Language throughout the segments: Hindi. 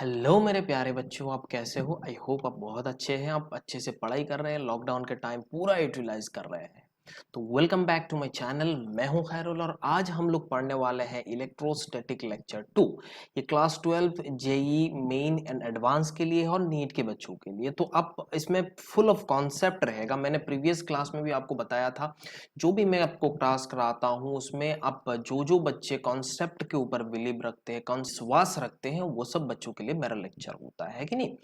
हेलो मेरे प्यारे बच्चों, आप कैसे हो? आई होप आप बहुत अच्छे हैं। आप अच्छे से पढ़ाई कर रहे हैं, लॉकडाउन के टाइम पूरा यूटिलाइज कर रहे हैं। तो welcome back to my channel. मैं हूं खैरुल और आज हम लोग पढ़ने वाले हैं इलेक्ट्रोस्टैटिक लेक्चर 2। ये class 12 JEE main and advance के लिए है और नीट के बच्चों के लिए। तो अब इसमें फुल ऑफ कॉन्सेप्ट रहेगा। मैंने प्रीवियस क्लास में भी आपको बताया था, जो भी मैं आपको क्लास कराता हूँ उसमें आप जो बच्चे कॉन्सेप्ट के ऊपर बिलीव रखते हैं, विश्वास रखते हैं, वो सब बच्चों के लिए मेरा लेक्चर होता है कि नहीं।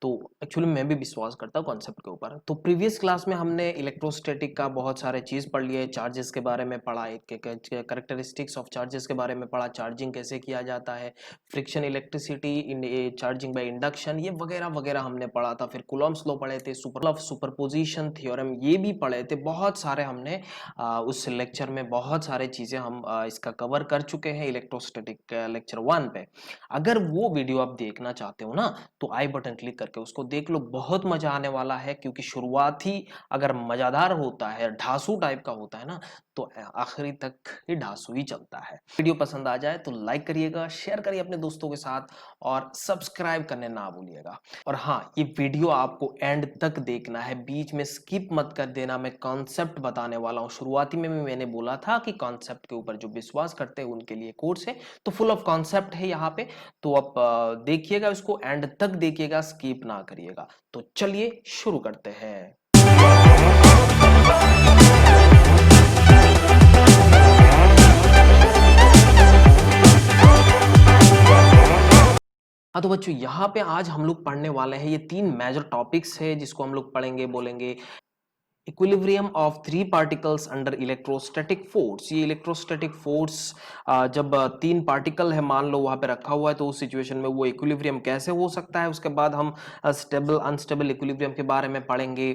तो एक्चुअली मैं भी विश्वास करता हूँ कॉन्सेप्ट के ऊपर। तो प्रीवियस क्लास में हमने इलेक्ट्रोस्टैटिक का बहुत सारे चीज पढ़ लिए, चार्जेस के बारे में पढ़ा, कैरेक्टरिस्टिक्स ऑफ चार्जेस के बारे में पढ़ा, चार्जिंग कैसे किया जाता है, friction electricity in charging by induction, ये वगैरह वगैरह हमने पढ़ा था। फिर कूलॉम्स लॉ पढ़े थे, सुपरपोजिशन थ्योरम ये भी पढ़े थे। बहुत सारे हमने उस लेक्चर में बहुत सारे चीजें हम इसका कवर कर चुके हैं इलेक्ट्रोस्टैटिक लेक्चर 1 पे। अगर वो वीडियो आप देखना चाहते हो ना, तो आई बटन क्लिक करके उसको देख लो, बहुत मजा आने वाला है। क्योंकि शुरुआत ही अगर मजादार होता है, ढासू टाइप का होता है ना, तो आखिरी तक ही ढासू ही चलता है। वीडियो पसंद आ जाए तो लाइक करिएगा, शेयर करिए अपने दोस्तों के साथ और सब्सक्राइब करने ना भूलिएगा। और हाँ, ये वीडियो आपको एंड तक देखना है, बीच में स्किप मत कर देना। मैं कॉन्सेप्ट बताने वाला हूँ। शुरुआती में भी मैंने बोला था कि कॉन्सेप्ट के ऊपर जो विश्वास करते हैं उनके लिए कोर्स है। तो फुल ऑफ कॉन्सेप्ट है यहाँ पे। तो आप देखिएगा, इसको एंड तक देखिएगा, स्किप ना करिएगा। तो चलिए शुरू करते हैं। हाँ तो बच्चों, यहाँ पे आज हम लोग पढ़ने वाले हैं, ये 3 मेजर टॉपिक्स है जिसको हम लोग पढ़ेंगे, बोलेंगे equilibrium of three particles under electrostatic force. ये इलेक्ट्रोस्टैटिक फोर्स जब 3 पार्टिकल है मान लो वहां पे रखा हुआ है, तो उस सिचुएशन में वो इक्विलिब्रियम कैसे हो सकता है। उसके बाद हम स्टेबल अनस्टेबल इक्विलिब्रियम के बारे में पढ़ेंगे।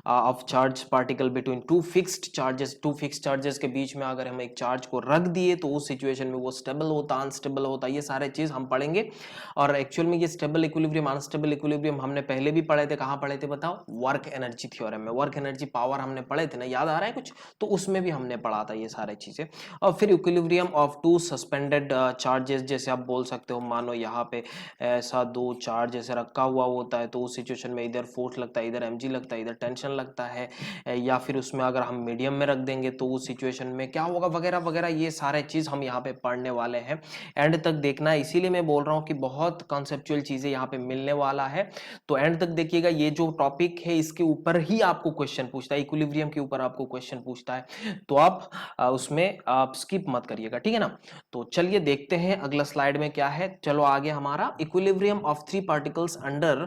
Of charge particle between two fixed charges के बीच में अगर हम एक चार्ज को रख दिए तो उस सिचुएशन में वो स्टेबल होता, अनस्टेबल होता, ये सारे चीज हम पढ़ेंगे। और एक्चुअल में ये स्टेबल इक्विलिब्रियम अनस्टेबल इक्विलिब्रियम हमने पहले भी पढ़े थे। कहाँ पढ़े थे बताओ? वर्क एनर्जी थ्योरम में। वर्क एनर्जी पावर हमने पढ़े थे ना, याद आ रहा है कुछ? तो उसमें भी हमने पढ़ा था ये सारी चीजें। और फिर equilibrium of two suspended charges, जैसे आप बोल सकते हो, मानो यहाँ पे ऐसा 2 चार्ज जैसे रखा हुआ होता है, तो उस सिचुएशन में इधर फोर्स लगता है, इधर mg लगता है, इधर टेंशन लगता है। या फिर उसमें अगर हम मीडियम में रख देंगे तो उस सिचुएशन में क्या होगा, वगैरह वगैरह, ये सारे चीज हम यहाँ पे पढ़ने वाले हैं। एंड तक देखना है, इसीलिए मैं बोल रहा हूँ कि बहुत कॉन्सेप्चुअल चीजें यहाँ पे मिलने वाला है। तो एंड तक देखिएगा। ये जो टॉपिक है इसके ऊपर ही आपको क्वेश्चन पूछता है, इक्विलिब्रियम के ऊपर आपको क्वेश्चन पूछता है, तो आप उसमें आप स्किप मत करिएगा, ठीक है ना। तो चलिए देखते हैं अगला स्लाइड में क्या है। चलो आगे, हमारा equilibrium of three particles under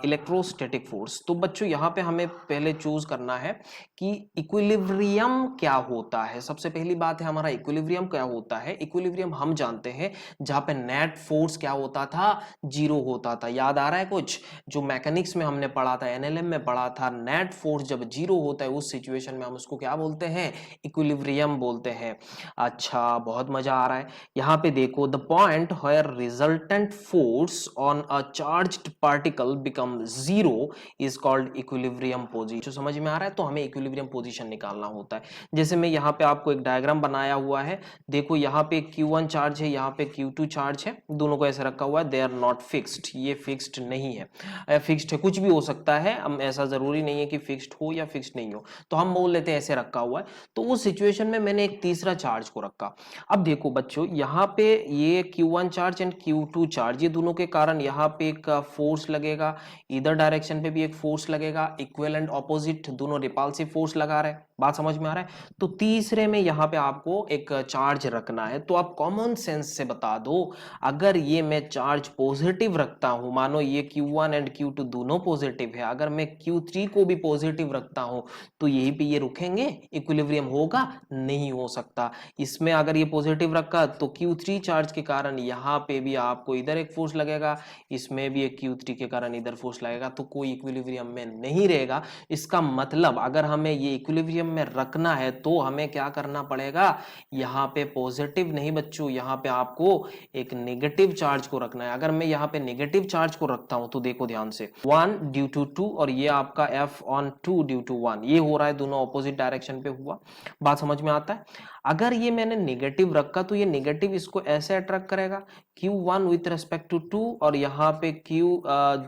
electrostatic force. तो बच्चों यहाँ पे हमें पहले चूज करना है कि इक्विलिब्रियम क्या होता है। सबसे पहली बात है, हमारा इक्विलिब्रियम क्या होता है। इक्विलिब्रियम हम जानते हैं जहां पे नेट फोर्स क्या होता था, 0 होता था। याद आ रहा है कुछ? जो मैकेनिक्स में हमने पढ़ा था, एनएलएम में पढ़ा था, नेट फोर्स जब 0 होता है उस सिचुएशन में हम उसको क्या बोलते हैं? इक्विलिब्रियम बोलते हैं। अच्छा, बहुत मजा आ रहा है। यहाँ पे देखो, the point where resultant force on a charged particle become 0 is called equilibrium position. समझ में आ रहा है? तो हमें इक्विलिब्रियम पोजीशन निकालना होता है। जैसे मैं यहाँ पे आपको एक डायग्राम बनाया हुआ है, देखो यहाँ पे Q1 चार्ज है, यहाँ पे Q2 चार्ज है, दोनों को ऐसे रखा हुआ है। दे आर नॉट फिक्स्ड, ये फिक्स्ड नहीं है। फिक्स्ड है, कुछ भी हो सकता है, हम ऐसा जरूरी नहीं है कि फिक्स्ड हो या फिक्स्ड नहीं हो। तो हम बोल लेते हैं ऐसे रखा हुआ है। तो उस सिचुएशन में मैंने एक तीसरा चार्ज को रखा। अब देखो बच्चों, यहाँ पे ये Q1 charge and Q2 charge, ये दोनों के कारण यहाँ पे एक फोर्स लगेगा, इधर डायरेक्शन पे भी एक फोर्स लगेगा, इक्वल एंड ऑपोजिट दोनों रिपल्सिव फोर्स लगा रहे हैं। बात समझ में आ रहा है? तो तीसरे में यहाँ पे आपको एक चार्ज रखना है। तो आप कॉमन सेंस से बता दो, अगर ये मैं चार्ज पॉजिटिव रखता हूं, मानो ये Q1 एंड Q2 दोनों पॉजिटिव है, अगर मैं Q3 को भी पॉजिटिव रखता हूं, तो यहीं पे ये रुकेंगे? इक्विलिब्रियम होगा? नहीं हो सकता। इसमें अगर ये पॉजिटिव रखा तो Q3 चार्ज के कारण यहाँ पे भी आपको इधर एक फोर्स लगेगा, इसमें भी एक Q3 के कारण इधर फोर्स लगेगा, तो कोई इक्विलिब्रियम में नहीं रहेगा। इसका मतलब अगर हमें ये इक्विलिब्रियम में रखना है तो हमें क्या करना पड़ेगा? यहाँ पे पॉजिटिव नहीं बच्चों, यहाँ पे आपको एक नेगेटिव चार्ज को रखना है। अगर मैं यहाँ पे नेगेटिव चार्ज को रखता हूं तो देखो ध्यान से, 1 ड्यू टू 2 और ये आपका F ऑन 2 ड्यू Q1 ये हो रहा है, दोनों ऑपोजिट डायरेक्शन पे हुआ। बात समझ में आता है? अगर ये मैंने नेगेटिव रखा तो ये नेगेटिव इसको ऐसे अट्रैक्ट करेगा Q1 विथ रेस्पेक्ट टू 2, और यहाँ पे Q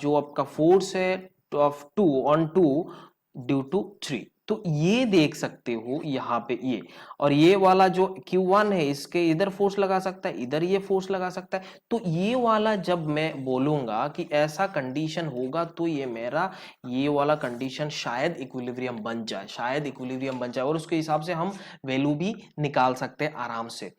जो आपका फोर्स है ऑफ 2 ऑन 2 ड्यू टू 3। तो ये देख सकते हो यहाँ पे ये, और ये वाला जो Q1 है इसके इधर फोर्स लगा सकता है, इधर ये फोर्स लगा सकता है। तो ये वाला जब मैं बोलूंगा कि ऐसा कंडीशन होगा तो ये मेरा ये वाला कंडीशन शायद इक्विलिब्रियम बन जाए, शायद इक्विलिब्रियम बन जाए, और उसके हिसाब से हम वैल्यू भी निकाल सकते हैं आराम से।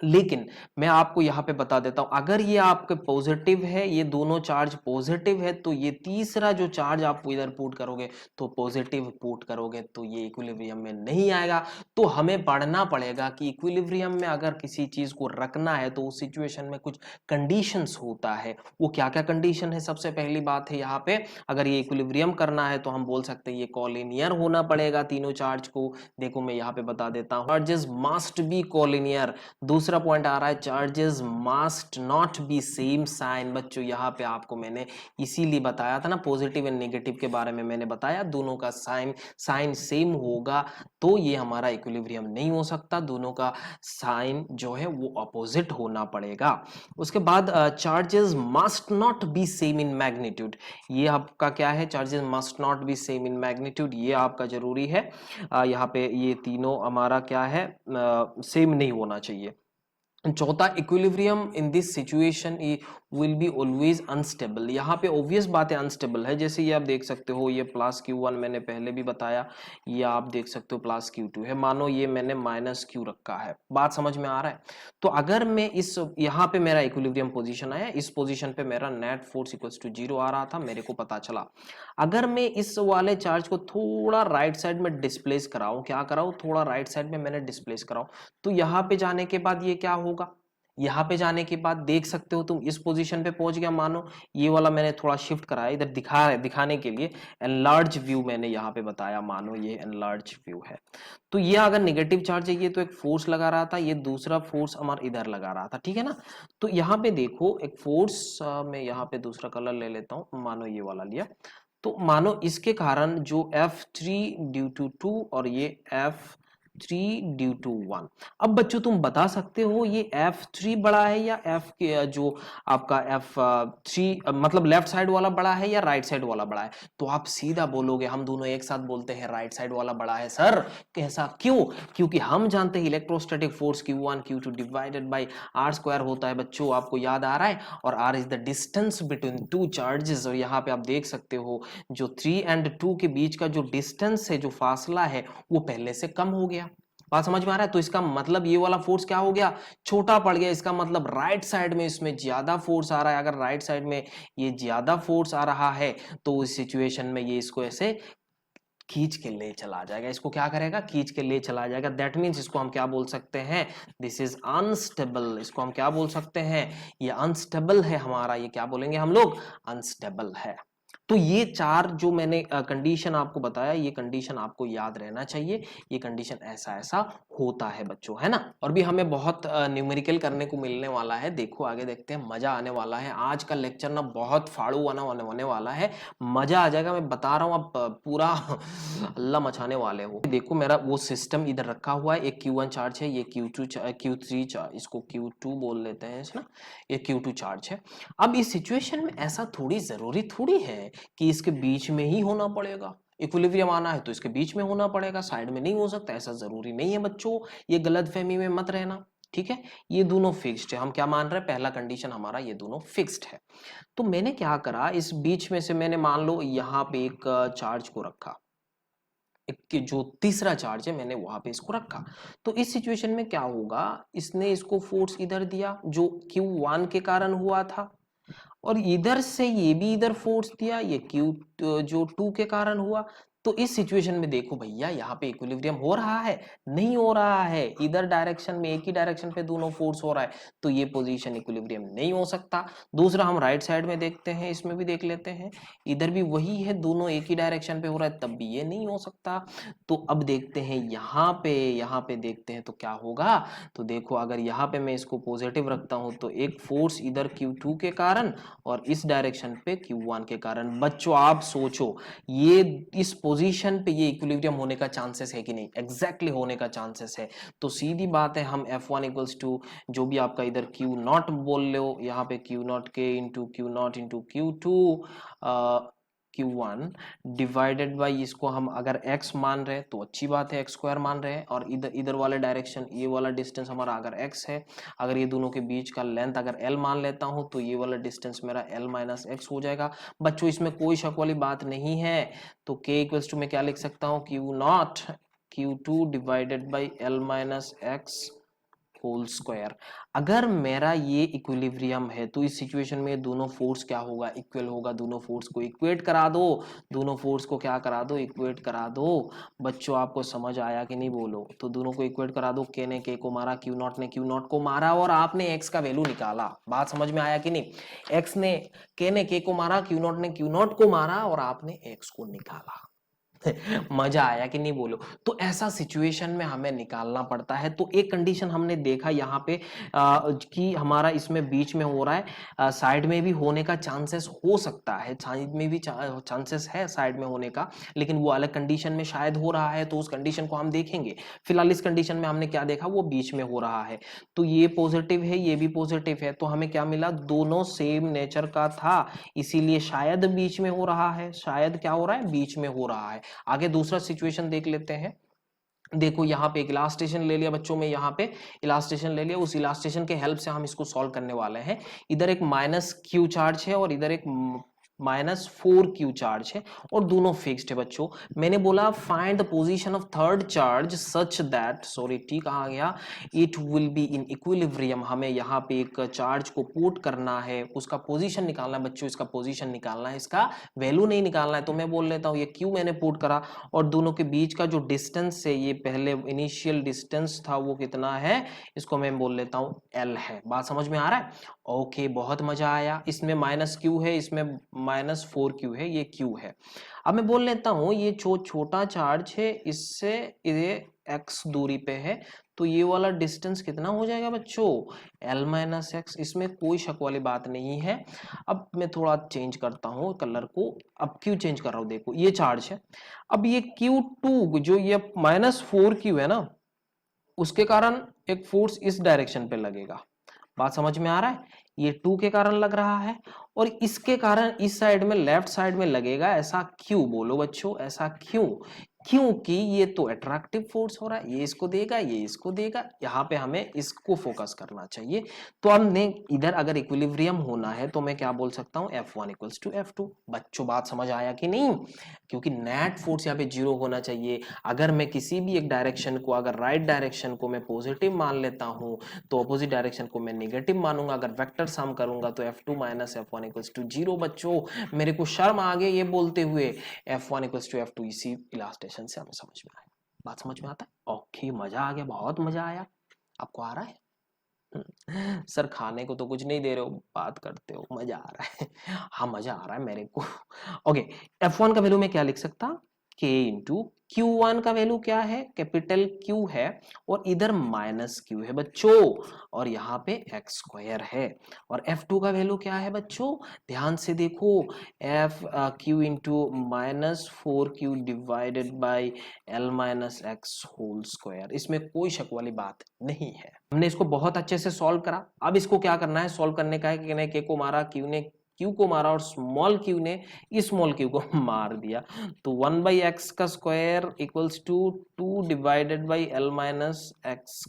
लेकिन मैं आपको यहां पे बता देता हूं, अगर ये आपके पॉजिटिव है, ये दोनों चार्ज पॉजिटिव है, तो ये तीसरा जो चार्ज आप इधर पुट करोगे तो पॉजिटिव पुट करोगे तो ये इक्विलिब्रियम में नहीं आएगा। तो हमें पढ़ना पड़ेगा कि इक्विलिब्रियम में अगर किसी चीज को रखना है तो उस सिचुएशन में कुछ कंडीशंस होता है। वो क्या क्या कंडीशन है? सबसे पहली बात है यहाँ पे, अगर ये इक्विलिब्रियम करना है तो हम बोल सकते हैं ये कॉलिनियर होना पड़ेगा तीनों चार्ज को। देखो मैं यहाँ पे बता देता हूँ, चार्जेस मस्ट बी कॉलिनियर। दूसरा पॉइंट आ रहा है charges must not be same sign. बच्चों यहाँ पे आपको मैंने इसीलिए बताया था ना, पॉजिटिव एंड नेगेटिव के बारे में मैंने बताया, दोनों का साइन सेम होगा तो ये हमारा इक्विलिब्रियम नहीं हो सकता, दोनों का साइन जो है वो अपोजिट होना पड़ेगा। उसके बाद charges must not be same in magnitude, ये आपका क्या है, charges must not be same in magnitude, ये आपका जरूरी है। यहाँ पे ये तीनों हमारा क्या है, सेम नहीं होना चाहिए। चौथा, equilibrium in this situation will be always unstable. यहाँ पे ऑब्वियस बात है अनस्टेबल है, जैसे ये आप देख सकते हो ये प्लस Q1 मैंने पहले भी बताया, ये आप देख सकते हो प्लस Q2 है, मानो ये मैंने माइनस Q रखा है। बात समझ में आ रहा है? तो अगर मैं इस यहाँ पे मेरा इक्विलिब्रियम पोजीशन आया, इस पोजीशन पे मेरा नेट फोर्स इक्वल्स टू 0 आ रहा था, मेरे को पता चला। अगर मैं इस वाले चार्ज को थोड़ा राइट साइड में डिस्प्लेस कराऊं, क्या कराऊं, थोड़ा राइट साइड में मैंने डिस्प्लेस कराऊं, तो यहाँ पे जाने के बाद ये क्या होगा, यहाँ पे जाने के बाद देख सकते हो तुम इस पोजीशन पे पहुंच गया, मानो ये वाला मैंने थोड़ा शिफ्ट कराया इधर दिखाने के लिए, एनलार्ज व्यू मैंने यहाँ पे बताया, मानो ये एनलार्ज व्यू है। तो ये अगर नेगेटिव चार्ज है ये तो एक फोर्स लगा रहा था, ये दूसरा फोर्स हमारा इधर लगा रहा था, ठीक है ना। तो यहाँ पे देखो एक फोर्स, मैं यहाँ पे दूसरा कलर ले लेता हूँ, मानो ये वाला लिया, तो मानो इसके कारण जो F3 ड्यू टू 2 और ये F3 ड्यू टू 1। अब बच्चों तुम बता सकते हो ये F3 बड़ा है या F के जो आपका F3 मतलब लेफ्ट साइड वाला बड़ा है या राइट साइड वाला बड़ा है? तो आप सीधा बोलोगे, हम दोनों एक साथ बोलते हैं राइट साइड वाला बड़ा है सर। कैसा, क्यों? क्योंकि हम जानते हैं electrostatic force Q1 Q2 divided bye R square होता है बच्चों, आपको याद आ रहा है, और R is the distance between two charges. और यहाँ पे आप देख सकते हो जो 3 एंड 2 के बीच का जो डिस्टेंस है, जो फासला है, वो पहले से कम हो गया। बात समझ में आ रहा है? तो इसका मतलब ये वाला फोर्स क्या हो गया, छोटा पड़ गया। इसका मतलब राइट साइड में इसमें ज्यादा फोर्स आ रहा है। अगर राइट साइड में ये ज्यादा फोर्स आ रहा है तो इस सिचुएशन में ये इसको ऐसे खींच के ले चला जाएगा। इसको क्या करेगा, खींच के ले चला जाएगा। दैट मीन्स इसको हम क्या बोल सकते हैं, दिस इज अनस्टेबल। इसको हम क्या बोल सकते हैं, ये अनस्टेबल है हमारा, ये क्या बोलेंगे हम लोग, अनस्टेबल है। तो ये चार जो मैंने कंडीशन आपको बताया, ये कंडीशन आपको याद रहना चाहिए, ये कंडीशन ऐसा ऐसा होता है बच्चों, है ना। और भी हमें बहुत न्यूमेरिकल करने को मिलने वाला है, देखो आगे देखते हैं, मजा आने वाला है। आज का लेक्चर ना बहुत फाड़ू होने वाला है, मजा आ जाएगा, मैं बता रहा हूँ। आप पूरा अल्लाह मचाने वाले हो। देखो मेरा वो सिस्टम इधर रखा हुआ है, एक Q1 चार्ज है, ये Q3 चार्ज, इसको Q2 बोल लेते हैं, ना, ये Q2 चार्ज है। अब इस सिचुएशन में ऐसा जरूरी थोड़ी है कि इसके बीच में ही होना पड़ेगा, इक्विलिब्रियम आना है तो इसके बीच में होना पड़ेगा, साइड में नहीं हो सकता, ऐसा जरूरी नहीं है बच्चों, ये गलतफहमी में मत रहना, ठीक है। ये दोनों फिक्स्ड है, हम क्या मान रहे हैं, पहला कंडीशन हमारा ये दोनों फिक्स्ड है। तो मैंने क्या करा, इस बीच में से मैंने मान लो यहाँ पे एक चार्ज को रखा, एक जो तीसरा चार्ज है मैंने वहां पे इसको रखा। तो इस सिचुएशन में क्या होगा, इसने इसको फोर्स इधर दिया जो Q1 के कारण हुआ था, और इधर से ये भी इधर फोर्स दिया, ये Q जो 2 के कारण हुआ। तो इस सिचुएशन में देखो भैया, यहाँ पे इक्विलिब्रियम हो रहा है, नहीं हो रहा है, इधर डायरेक्शन में एक ही डायरेक्शन पे दोनों फोर्स हो रहा है, तो ये पोजीशन इक्विलिब्रियम नहीं हो सकता। दूसरा हम राइट साइड में देखते हैं, इसमें भी देख लेते हैं, इधर भी वही है, दोनों एक ही डायरेक्शन पे हो रहा है, तब भी ये नहीं हो सकता। तो अब देखते हैं यहाँ पे देखते हैं तो क्या होगा। तो देखो अगर यहाँ पे मैं इसको पॉजिटिव रखता हूँ तो एक फोर्स इधर Q2 के कारण और इस डायरेक्शन पे Q1 के कारण। बच्चों आप सोचो, ये इस पोजीशन पे ये इक्विलिब्रियम होने का चांसेस है कि नहीं, एग्जैक्टली होने का चांसेस है। तो सीधी बात है, हम F1 इक्वल्स टू जो भी आपका इधर Q नॉट बोल लो, यहाँ पे Q नॉट के into Q not into Q2 Q1 divided by, इसको हम अगर x मान रहे तो अच्छी बात है, x स्क्वायर मान रहे हैं, और इधर इधर वाले डायरेक्शन, ये वाला डिस्टेंस हमारा अगर x है, अगर ये दोनों के बीच का लेंथ अगर l मान लेता हूं तो ये वाला डिस्टेंस मेरा l माइनस एक्स हो जाएगा। बच्चों इसमें कोई शक वाली बात नहीं है। तो k इक्वल्स टू मैं क्या लिख सकता हूँ, Q naught Q2 divided by l minus x whole square. अगर मेरा ये इक्विलिब्रियम है तो इस सिचुएशन में दोनों फोर्स क्या होगा, इक्वल होगा। दोनों फोर्स को इक्वेट करा दो, दोनों फोर्स को क्या करा दो, इक्वेट करा दो। बच्चों आपको समझ आया कि नहीं बोलो, तो दोनों को इक्वेट करा दो। के ने के को मारा, क्यू नॉट ने क्यू नॉट को मारा, और आपने एक्स का वैल्यू निकाला। बात समझ में आया कि नहीं, एक्स ने के को मारा, क्यू नॉट ने क्यू नॉट को मारा, और आपने एक्स को निकाला। मजा आया कि नहीं बोलो। तो ऐसा सिचुएशन में हमें निकालना पड़ता है। तो एक कंडीशन हमने देखा यहाँ पे कि हमारा इसमें बीच में हो रहा है, साइड में भी होने का चांसेस हो सकता है, साइड में भी चांसेस है साइड में होने का, लेकिन वो अलग कंडीशन में शायद हो रहा है, तो उस कंडीशन को हम देखेंगे। फिलहाल इस कंडीशन में हमने क्या देखा, वो बीच में हो रहा है। तो ये पॉजिटिव है, ये भी पॉजिटिव है, तो हमें क्या मिला, दोनों सेम नेचर का था, इसीलिए शायद बीच में हो रहा है। शायद क्या हो रहा है, बीच में हो रहा है। आगे दूसरा सिचुएशन देख लेते हैं। देखो यहाँ पे एक इलास्टेशन ले लिया बच्चों में, यहाँ पे इलास्टेशन ले लिया, उस इलास्टेशन के हेल्प से हम इसको सॉल्व करने वाले हैं। इधर एक माइनस क्यू चार्ज है और इधर एक माइनस 4q चार्ज है, और दोनों फिक्स्ड है। बच्चों मैंने बोला find the position of third charge such that, sorry T कहाँ गया, it will be in equilibrium. हमें यहाँ पे एक चार्ज को पुट करना है, उसका पोजीशन निकालना है बच्चों, इसका पोजीशन निकालना है, इसका वैल्यू नहीं निकालना है। तो मैं बोल लेता हूँ ये q मैंने पुट करा, और दोनों के बीच का जो डिस्टेंस है, ये पहले इनिशियल डिस्टेंस था, वो कितना है, इसको मैं बोल लेता हूँ l है। बात समझ में आ रहा है, ओके बहुत मजा आया। इसमें माइनस क्यू है, इसमें माइनस 4q है, ये q है। अब मैं बोल लेता हूं ये छोटा चार्ज है, इससे ये x दूरी पे है, तो ये वाला डिस्टेंस कितना हो जाएगा बच्चों, l माइनस एक्स। इसमें कोई शक वाली बात नहीं है। अब मैं थोड़ा चेंज करता हूँ कलर को, अब क्यू चेंज कर रहा हूँ, देखो ये चार्ज है। अब ये Q2 जो ये माइनस 4q है ना, उसके कारण एक फोर्स इस डायरेक्शन पे लगेगा। बात समझ में आ रहा है, ये 2 के कारण लग रहा है, और इसके कारण इस साइड में लेफ्ट साइड में लगेगा। ऐसा क्यों बोलो बच्चों, ऐसा क्यों, क्योंकि ये तो अट्रैक्टिव फोर्स हो रहा है, ये इसको देगा, ये इसको देगा। यहाँ पे हमें इसको फोकस करना चाहिए। तो हमने इधर अगर इक्विलिब्रियम होना है तो मैं क्या बोल सकता हूँ, F1 इक्वल्स टू F2। बच्चों बात समझ आया कि नहीं, क्योंकि नेट फोर्स यहाँ पे 0 होना चाहिए। अगर मैं किसी भी एक डायरेक्शन को, अगर राइट डायरेक्शन को मैं पॉजिटिव मान लेता हूँ, तो अपोजिट डायरेक्शन को मैं नेगेटिव मानूंगा। अगर वेक्टर सम करूंगा तो F2 minus F1 equals to 0। बच्चों मेरे को शर्म आ गई ये बोलते हुए, F1 इक्वल्स टू F2 इसी इलास्टेशन से हमें समझ में आया। बात समझ में आता है, ओके मजा आ गया, बहुत मजा आया। आपको आ रहा है सर, खाने को तो कुछ नहीं दे रहे हो, बात करते हो, मजा आ रहा है। हाँ मजा आ रहा है मेरे को। ओके F1 का वैल्यू मैं क्या लिख सकता, K इंटू Q1 का वैल्यू क्या है, कैपिटल Q है, और इधर माइनस Q है बच्चों, और यहाँ पे x स्क्वायर है। और F2 का वैल्यू क्या है बच्चों, ध्यान से देखो, Q into minus 4q divided by L minus x whole square. इसमें कोई शक वाली बात नहीं है। हमने इसको बहुत अच्छे से सॉल्व करा। अब इसको क्या करना है, सॉल्व करने का है कि के को मारा, क्यू ने क्यू को मारा, और स्मॉल क्यू ने स्मॉल क्यू को मार दिया। तो 1/x का square equals to 2 divided by L minus x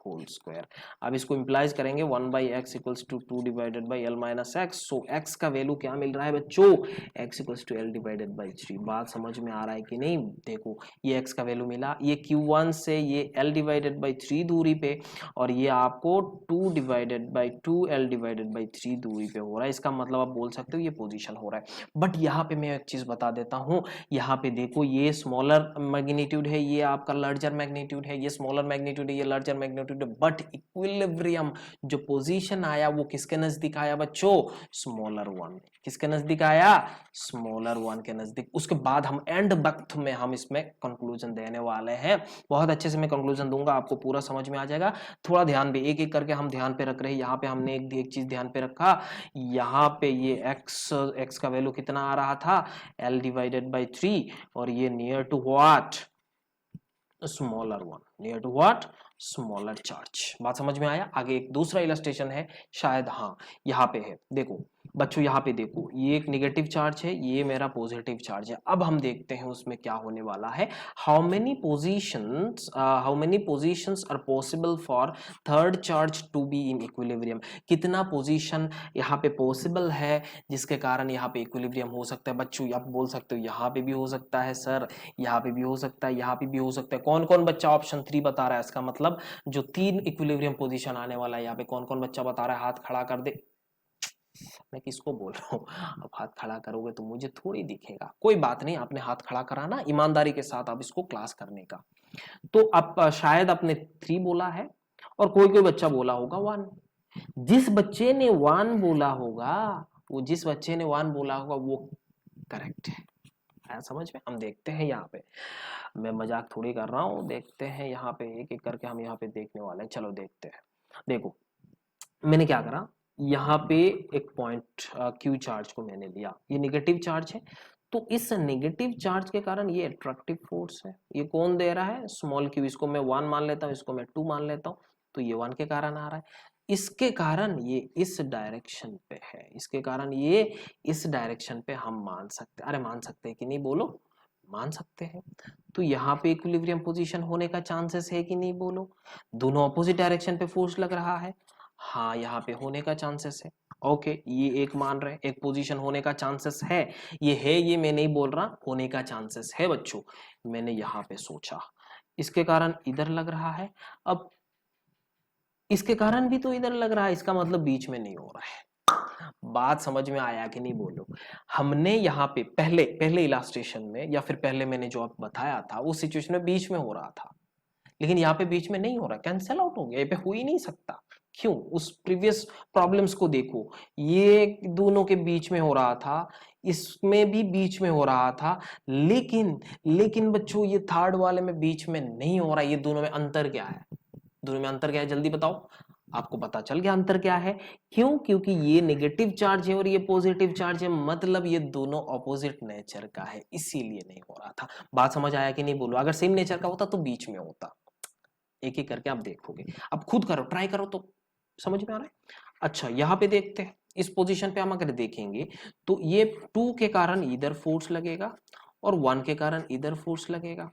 whole square. अब इसको इंप्लाइज करेंगे 1/x equals to 2 divided by L minus x. So x का वैल्यू क्या मिल रहा है बच्चों, x equals to L divided by 3। बात समझ में आ रहा है कि नहीं, देखो ये x का वैल्यू मिला, ये Q1 से ये L डिवाइडेड बाई 3 दूरी पे, और ये आपको 2 divided by 2L divided by 3 दूरी पे हो रहा है। इसका मतलब आप बोल सकते हो ये पोजीशन हो रहा है। बट यहाँ पे मैं एक चीज बता देता हूँ, यहाँ पे देखो ये स्मॉलर मैग्नीट्यूड है, ये आपका लार्जर मैग्नीट्यूड है, ये स्मॉलर मैग्नीट्यूड है, ये larger magnitude, magnitude, but equilibrium जो पोजीशन आया वो किसके नजदीक आया बच्चों, स्मॉलर वन। किसके नजदीक आया, स्मॉलर वन के नजदीक। उसके बाद हम एंड वक्त में हम इसमें कंक्लूजन देने वाले हैं, बहुत अच्छे से मैं कंक्लूजन दूंगा, आपको पूरा समझ में आ जाएगा। थोड़ा ध्यान भी एक एक करके हम ध्यान पे रख रहे हैं। यहाँ पे हमने एक चीज ध्यान पे रखा, यहाँ पे ये x का वैल्यू कितना आ रहा था, l डिवाइडेड बाई 3, और ये near to what, smaller one, near to what, smaller charge. बात समझ में आया। आगे एक दूसरा इलस्ट्रेशन है शायद, हाँ यहाँ पे है, देखो बच्चों यहाँ पे देखो, ये एक नेगेटिव चार्ज है, ये मेरा पॉजिटिव चार्ज है। अब हम देखते हैं उसमें क्या होने वाला है। How many positions are possible for third charge to be in equilibrium. कितना पोजीशन यहाँ पे पॉसिबल है जिसके कारण यहाँ पे इक्विलिब्रियम हो सकता है। बच्चों आप बोल सकते हो यहाँ पे भी हो सकता है सर, यहाँ पे भी हो सकता है, यहाँ पे भी हो सकता है। कौन कौन बच्चा ऑप्शन 3 बता रहा है, इसका मतलब जो 3 इक्विलिब्रियम पोजीशन आने वाला है, यहाँ पे कौन कौन बच्चा बता रहा है, हाथ खड़ा कर दे। मैं किसको बोल रहा हूँ, अब हाथ खड़ा करोगे तो मुझे थोड़ी दिखेगा, कोई बात नहीं, आपने हाथ खड़ा करा ना ईमानदारी के साथ आप इसको क्लास करने का। तो अब शायद आपने 3 बोला है और कोई कोई बच्चा बोला होगा 1। जिस बच्चे ने 1 बोला होगा, वो जिस बच्चे ने 1 बोला होगा वो करेक्ट है। आया समझ में। हम देखते हैं यहाँ पे, मैं मजाक थोड़ी कर रहा हूँ, देखते हैं यहाँ पे एक एक करके हम यहाँ पे देखने वाले हैं। चलो देखते हैं। देखो मैंने क्या करा, यहाँ पे एक पॉइंट क्यू चार्ज को मैंने लिया, ये नेगेटिव चार्ज है, तो इस नेगेटिव चार्ज के कारण ये अट्रैक्टिव फोर्स है। ये कौन दे रहा है, स्मॉल क्यू। इसको मैं 1 मान लेता हूँ, इसको मैं 2 मान लेता हूँ, तो ये 1 के कारण आ रहा है। इसके कारण ये इस डायरेक्शन पे है, इसके कारण ये इस डायरेक्शन पे हम मान सकते, अरे मान सकते हैं कि नहीं बोलो, मान सकते हैं। तो यहाँ पे इक्विलिब्रियम पोजीशन होने का चांसेस है कि नहीं बोलो। दोनों अपोजिट डायरेक्शन पे फोर्स लग रहा है, हाँ यहाँ पे होने का चांसेस है। ओके ये एक मान रहे, एक पोजीशन होने का चांसेस है, ये मैं नहीं बोल रहा, होने का चांसेस है बच्चों, मैंने यहाँ पे सोचा। इसके कारण इधर लग रहा है, अब इसके कारण भी तो इधर लग रहा है, इसका मतलब बीच में नहीं हो रहा है। बात समझ में आया कि नहीं बोलो। हमने यहाँ पे पहले इलास्ट्रेशन में या फिर पहले मैंने जो आप बताया था उस सिचुएशन में बीच में हो रहा था, लेकिन यहाँ पे बीच में नहीं हो रहा, कैंसिल आउट हो गया, ये पे हो ही नहीं सकता। क्यों, उस प्रीवियस प्रॉब्लम्स को देखो, ये दोनों के बीच में हो रहा था, इसमें भी बीच में हो रहा था, लेकिन बच्चों ये थर्ड वाले में बीच में नहीं हो रहा। ये दोनों में अंतर क्या है, दोनों में अंतर क्या है, जल्दी बताओ। आपको पता चल गया अंतर क्या है, क्यों, क्योंकि ये नेगेटिव चार्ज है और ये पॉजिटिव चार्ज है, मतलब ये दोनों ऑपोजिट नेचर का है, इसीलिए नहीं हो रहा था। बात समझ आया कि नहीं बोलो। अगर सेम नेचर का होता तो बीच में होता। एक एक करके आप देखोगे, अब खुद करो, ट्राई करो तो समझ में आ रहा है। अच्छा यहाँ पे देखते हैं, इस पोजीशन पे हम अगर देखेंगे तो ये 2 के कारण इधर फोर्स लगेगा और 1 के कारण इधर फोर्स लगेगा।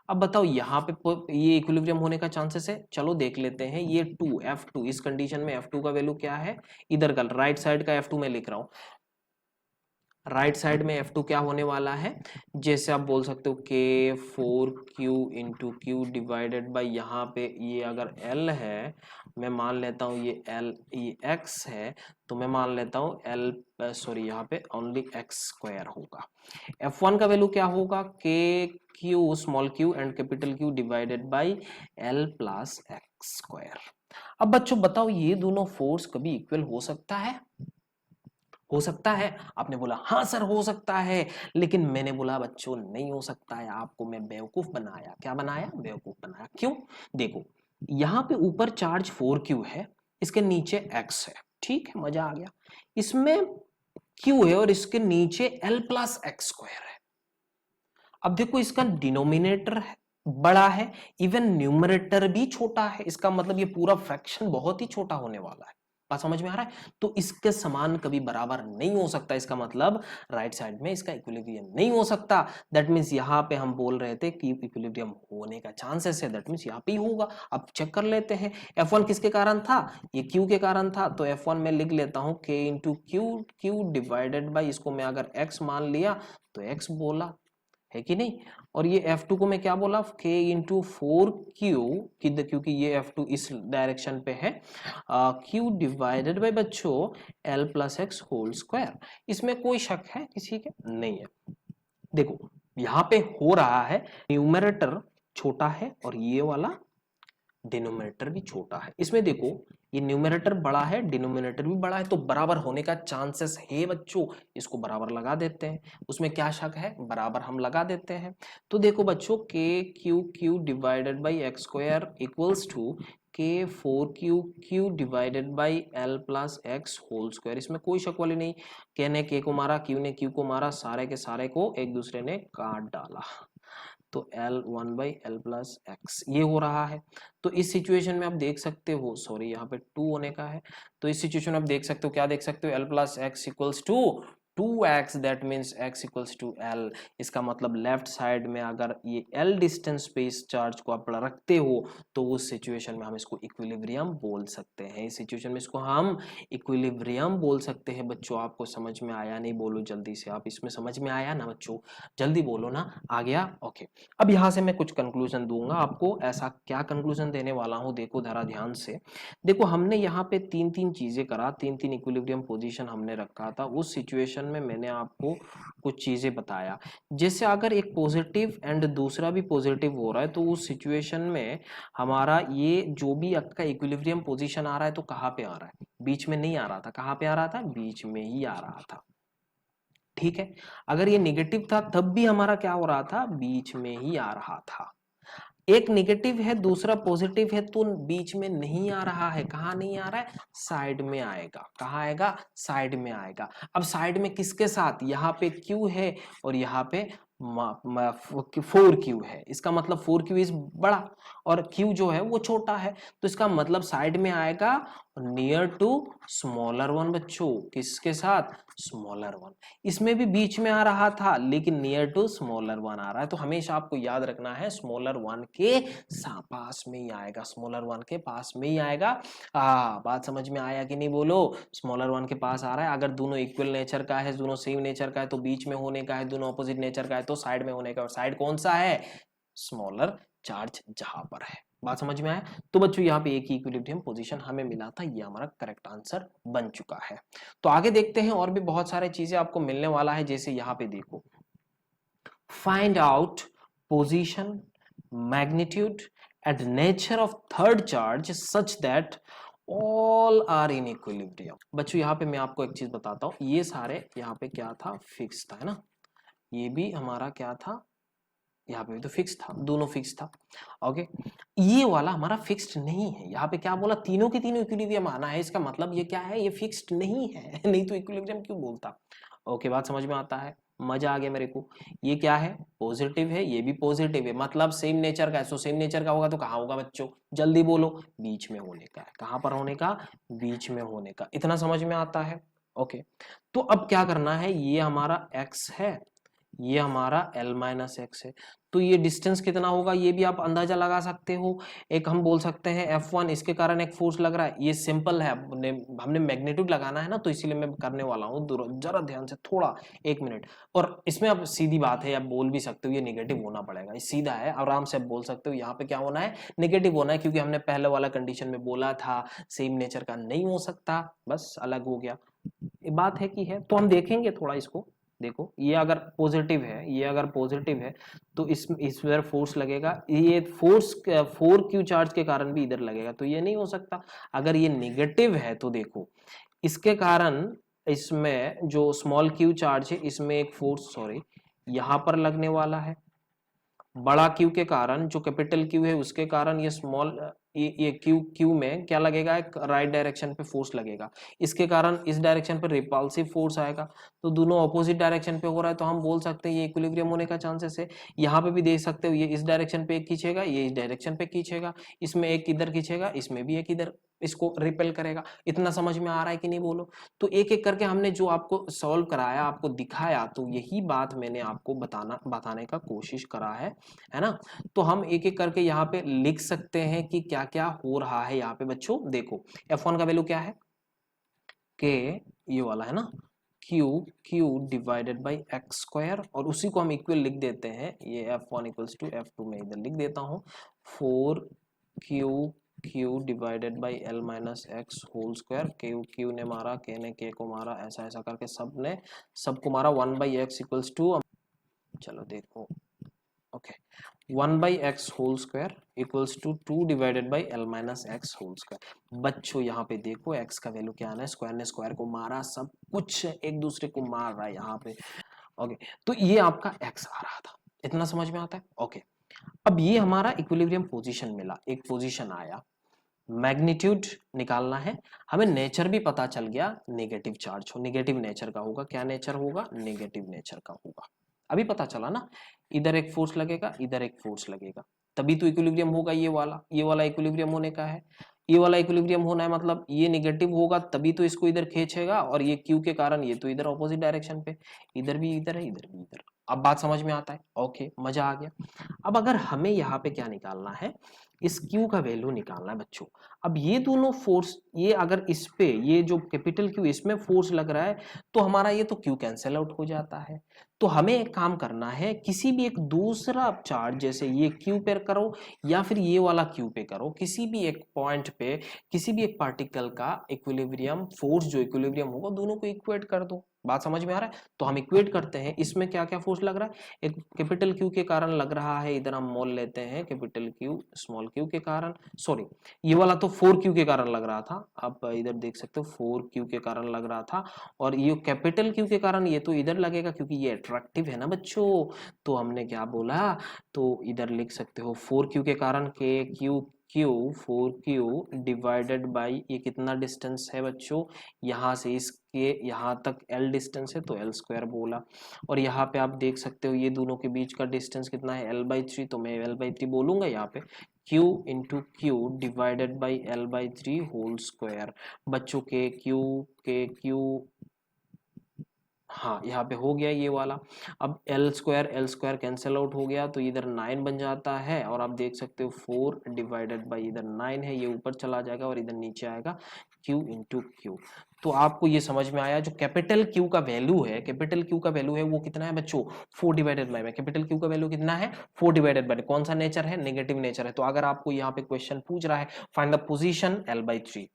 अब बताओ यहाँ पे ये इक्विलिब्रियम होने का चांसेस है, चलो देख लेते हैं। ये 2 F2, इस कंडीशन में F2 का वैल्यू क्या है, इधर का राइट साइड का F2 मैं लिख रहा हूँ, राइट साइड में F2 क्या होने वाला है, जैसे आप बोल सकते हो K4Q into Q divided by, यहाँ पे ये अगर L है, मैं मान लेता हूँ ये L, ये X है, तो मैं मान लेता हूँ L, सॉरी यहाँ पे ओनली X स्क्वायर होगा। F1 का वैल्यू क्या होगा, KQ small Q and capital Q divided by L plus x square. अब बच्चों बताओ ये दोनों फोर्स कभी इक्वल हो सकता है, हो सकता है। आपने बोला हाँ सर हो सकता है, लेकिन मैंने बोला बच्चों नहीं हो सकता है, आपको मैं बेवकूफ बनाया। क्या बनाया, बेवकूफ बनाया। क्यों, देखो यहाँ पे ऊपर चार्ज 4Q है, इसके नीचे X है, ठीक है, मजा आ गया। इसमें Q है और इसके नीचे L प्लस एक्स स्क्वायर है। अब देखो इसका डिनोमिनेटर है बड़ा है, इवन न्यूमरेटर भी छोटा है, इसका मतलब ये पूरा फ्रैक्शन बहुत ही छोटा होने वाला है। बात समझ में आ रहा है, तो इसके समान कभी बराबर नहीं हो सकता, इसका मतलब राइट साइड में इसका इक्विलिब्रियम नहीं हो सकता। दैट मींस यहाँ पे हम बोल रहे थे कि इक्विलिब्रियम होने का चांसेस है, दैट मींस यहाँ पे ही होगा। अब चेक कर लेते हैं, F1 किसके कारण था, ये Q के कारण था, तो F1 में लिख लेता हूँ K into Q divided by, इसको मैं अगर X मान लिया तो X बोला, है कि नहीं। और ये F2 को मैं क्या बोला, K इंटू 4Q, क्योंकि ये F2 इस डायरेक्शन पे है, Q डिवाइडेड बाई बच्चों L plus x whole square. इसमें कोई शक है किसी के, नहीं है। देखो यहाँ पे हो रहा है, न्यूमरेटर छोटा है और ये वाला डिनोमिनेटर भी छोटा है। इसमें देखो ये न्यूमरेटर बड़ा है, डिनोमिनेटर भी बड़ा है, तो बराबर होने का चांसेस है बच्चों। इसको बराबर लगा देते हैं, उसमें क्या शक है, बराबर हम लगा देते हैं। तो देखो बच्चों K Q Q divided by x square equals to K 4 Q divided by L plus x whole square. इसमें कोई शक वाली नहीं, के ने के को मारा, क्यू ने क्यू को मारा, सारे के सारे को एक दूसरे ने काट डाला, तो एल 1/l प्लस एक्स ये हो रहा है। तो इस सिचुएशन में आप देख सकते हो, सॉरी यहाँ पे 2 होने का है, तो इस सिचुएशन में आप देख सकते हो, क्या देख सकते हो, l plus x equals to 2x, that means x equals to l। इसका मतलब लेफ्ट साइड में अगर ये l डिस्टेंस पे इस चार्ज को आप रखते हो तो उस सिचुएशन में हम इसको इक्विलिब्रियम बोल सकते हैं। इस सिचुएशन में इसको हम इक्विलिब्रियम बोल सकते हैं। बच्चों आपको समझ में आया? नहीं बोलो जल्दी से, आप इसमें समझ में आया ना बच्चों, जल्दी बोलो ना, आ गया? ओके। अब यहाँ से मैं कुछ कंक्लूजन दूंगा आपको। ऐसा क्या कंक्लूजन देने वाला हूँ, देखो जरा ध्यान से। देखो हमने यहाँ पे तीन तीन चीजें करा, तीन तीन इक्विलिब्रियम पोजीशन हमने रखा था। उस सिचुएशन में मैंने आपको कुछ चीजें बताया, जैसे अगर एक पॉजिटिव एंड दूसरा भी पॉजिटिव हो रहा है तो उस सिचुएशन में हमारा ये जो भी आपका इक्विलिब्रियम पोजीशन आ रहा है तो कहाँ पे आ रहा है, बीच में नहीं आ रहा था, कहाँ पे आ रहा था, बीच में ही आ रहा था। ठीक है, अगर ये नेगेटिव था तब भी हमारा क्या हो रहा था, बीच में ही आ रहा था। एक नेगेटिव है दूसरा पॉजिटिव है तो बीच में नहीं आ रहा है, कहाँ नहीं आ रहा है, साइड में आएगा। कहाँ आएगा, साइड में आएगा। अब साइड में किसके साथ, यहाँ पे क्यू है और यहाँ पे 4q है। इसका मतलब 4q इज बड़ा और q जो है वो छोटा है, तो इसका मतलब साइड में आएगा नियर टू स्मॉलर वन। बच्चों किसके साथ, स्मॉलर वन। इसमें भी बीच में आ रहा था लेकिन नियर टू स्मॉलर वन आ रहा है, तो हमेशा आपको याद रखना है स्मॉलर वन के पास में ही आएगा, स्मॉलर वन के पास में ही आएगा। बात समझ में आया कि नहीं बोलो, स्मॉलर वन के पास आ रहा है। अगर दोनों इक्वल नेचर का है, दोनों सेम नेचर का है तो बीच में होने का है, दोनों ऑपोजिट नेचर का है तो साइड में होने का। और साइड कौन सा है, स्मॉलर चार्ज जहां पर है। बात समझ में आया? तो बच्चों यहाँ पे एक ही इक्विलिब्रियम पोजीशन हमें मिला था, ये हमारा करेक्ट आंसर बन चुका है। तो आगे देखते हैं, और भी बहुत सारे चीजें आपको मिलने वाला है। जैसे यहाँ पे देखो, find out position, magnitude and nature of third charge such that all are in equilibrium. बच्चों यहाँ पे मैं आपको एक चीज बताता हूँ, ये सारे यहाँ पे क्या था, फिक्स था, है ना, ये भी हमारा क्या था, यहाँ पे भी तो फिक्स था, दोनों फिक्स था। ओके, ये वाला हमारा फिक्स्ड नहीं है। यहाँ पे क्या बोला, तीनों के तीनों इक्विलिब्रियम आना है, इसका मतलब ये क्या है, ये फिक्स्ड नहीं है नहीं तो इक्विलिब्रियम क्यों बोलता। ओके, बात समझ में आता है, मजा आ गया मेरे को। ये क्या है, पॉजिटिव है, ये भी पॉजिटिव है, मतलब सेम नेचर का है। सो सेम नेचर का होगा तो कहाँ होगा बच्चों, जल्दी बोलो, बीच में होने का है। कहाँ पर होने का, बीच में होने का। इतना समझ में आता है? ओके, तो अब क्या करना है, ये हमारा x है, ये हमारा l माइनस एक्स है, तो ये डिस्टेंस कितना होगा ये भी आप अंदाजा लगा सकते हो। एक हम बोल सकते हैं F1, इसके कारण एक फोर्स लग रहा है, ये सिंपल है। हमने मैग्नीट्यूड लगाना है ना, तो इसीलिए मैं करने वाला हूँ, जरा ध्यान से, थोड़ा 1 मिनट। और इसमें अब सीधी बात है, आप बोल भी सकते हो ये नेगेटिव होना पड़ेगा, ये सीधा है, आराम से आप बोल सकते हो यहाँ पे क्या होना है, नेगेटिव होना है, क्योंकि हमने पहले वाला कंडीशन में बोला था सेम नेचर का नहीं हो सकता, बस अलग हो गया। ये बात है कि है, तो हम देखेंगे थोड़ा इसको। देखो ये अगर पॉजिटिव है, ये अगर पॉजिटिव है तो इस पर फोर्स लगेगा, ये फोर्स 4q चार्ज के कारण भी इधर लगेगा, तो ये नहीं हो सकता। अगर ये नेगेटिव है तो देखो इसके कारण इसमें जो स्मॉल q चार्ज है इसमें एक फोर्स, सॉरी, यहां पर लगने वाला है। बड़ा क्यू के कारण, जो कैपिटल क्यू है उसके कारण ये स्मॉल, ये क्यू में क्या लगेगा, एक राइट डायरेक्शन पे फोर्स लगेगा, इसके कारण इस डायरेक्शन पे रिपल्सिव फोर्स आएगा। तो दोनों ऑपोजिट डायरेक्शन पे हो रहा है, तो हम बोल सकते हैं ये इक्विलिब्रियम होने का चांसेस है। यहाँ पे भी देख सकते हो, ये इस डायरेक्शन पे एक खींचेगा, ये इस डायरेक्शन पे खींचेगा, इसमें एक इधर खींचेगा, इसमें भी एक इधर इसको रिपेल करेगा। इतना समझ में आ रहा है कि नहीं बोलो? तो एक एक करके हमने जो आपको सॉल्व कराया, आपको दिखाया, तो यही बात मैंने आपको बताने का कोशिश करा है ना। तो हम एक एक करके यहाँ पे लिख सकते हैं कि क्या क्या हो रहा है यहाँ पे। बच्चों देखो F1 का वैल्यू क्या है, के ये वाला है ना, Q divided by x square, और उसी को हम इक्वल लिख देते हैं, ये F1 इक्वल्स टू F2 में इधर लिख देता हूँ, 4q divided by l minus x whole square. Q ने मारा, के ने के को मारा, ऐसा ऐसा करके सबको मारा, 1/x इक्वल्स टू, चलो देखो okay 1/x whole square equals to 2 divided by l minus x whole square. बच्चों यहाँ पे देखो x का वैल्यू क्या आना है, स्क्वायर ने स्क्वायर को मारा, सब कुछ एक दूसरे को मार रहा है यहाँ पे। ओके तो ये आपका x आ रहा था, इतना समझ में आता है। ओके अब ये हमारा इक्विलिब्रियम पोजीशन मिला, एक पोजीशन आया, मैग्नीट्यूड निकालना है हमें, नेचर भी पता चल गया, नेगेटिव चार्ज हो, नेगेटिव नेचर का होगा। क्या नेचर होगा? नेगेटिव नेचर का होगा। अभी पता चला ना, इधर एक फोर्स लगेगा, इधर एक फोर्स लगेगा, तभी तो इक्विलिब्रियम होगा। ये वाला इक्विलिब्रियम होने का है, ये वाला इक्विलिब्रियम होना है, मतलब ये नेगेटिव होगा तभी तो इसको इधर खींचेगा, और ये क्यू के कारण ये तो इधर ऑपोजिट डायरेक्शन पे, इधर भी इधर है, इधर भी इधर। अब बात समझ में आता है? ओके मजा आ गया। अब अगर हमें यहाँ पे क्या निकालना है, इस Q का वैल्यू निकालना है बच्चों। अब ये दोनों फोर्स, ये अगर इस पे, ये जो कैपिटल Q इसमें फोर्स लग रहा है तो हमारा ये तो Q कैंसिल आउट हो जाता है। तो हमें एक काम करना है, किसी भी एक दूसरा चार्ज, जैसे ये Q पे करो या फिर ये वाला Q पे करो, किसी भी एक पॉइंट पे किसी भी एक पार्टिकल का इक्विलिब्रियम फोर्स, जो इक्विलिब्रियम होगा, दोनों को इक्वेट कर दो। बात समझ में आ रहा है? तो हम इक्वेट करते हैं, इसमें क्या क्या फोर्स लग रहा है, एक कैपिटल Q के कारण लग रहा है, इधर हम मोल लेते हैं कैपिटल Q स्मॉल q के कारण, सॉरी ये वाला तो 4Q के कारण लग रहा था, आप इधर देख सकते हो 4Q के कारण लग रहा था, और ये कैपिटल Q के कारण ये तो इधर लगेगा क्योंकि ये अट्रैक्टिव है ना बच्चों। तो हमने क्या बोला, तो इधर लिख सकते हो 4Q के कारण के Q Q 4Q divided by, ये कितना डिस्टेंस है बच्चों, यहाँ से इसके यहाँ तक L डिस्टेंस है तो L स्क्वायर बोला, और यहाँ पे आप देख सकते हो ये दोनों के बीच का डिस्टेंस कितना है, L/3, तो मैं L/3 बोलूंगा यहाँ पे, Q into Q divided by L/3 whole square. बच्चों के Q, हाँ यहाँ पे हो गया ये वाला। अब L स्क्वायर कैंसिल आउट हो गया तो इधर 9 बन जाता है, और आप देख सकते हो 4 डिवाइडेड बाई इधर 9 है, ये ऊपर चला जाएगा और इधर नीचे आएगा Q इंटू क्यू। तो आपको ये समझ में आया, जो कैपिटल Q का वैल्यू है, कैपिटल Q का वैल्यू है वो कितना है बच्चों, 4 डिवाइडेड बाई में, कैपिटल Q का वैल्यू कितना है, 4 डिवाइडेड बाई, कौन सा नेचर है, नेगेटिव नेचर है। तो अगर आपको यहाँ पे क्वेश्चन पूछ रहा है find the position L/3,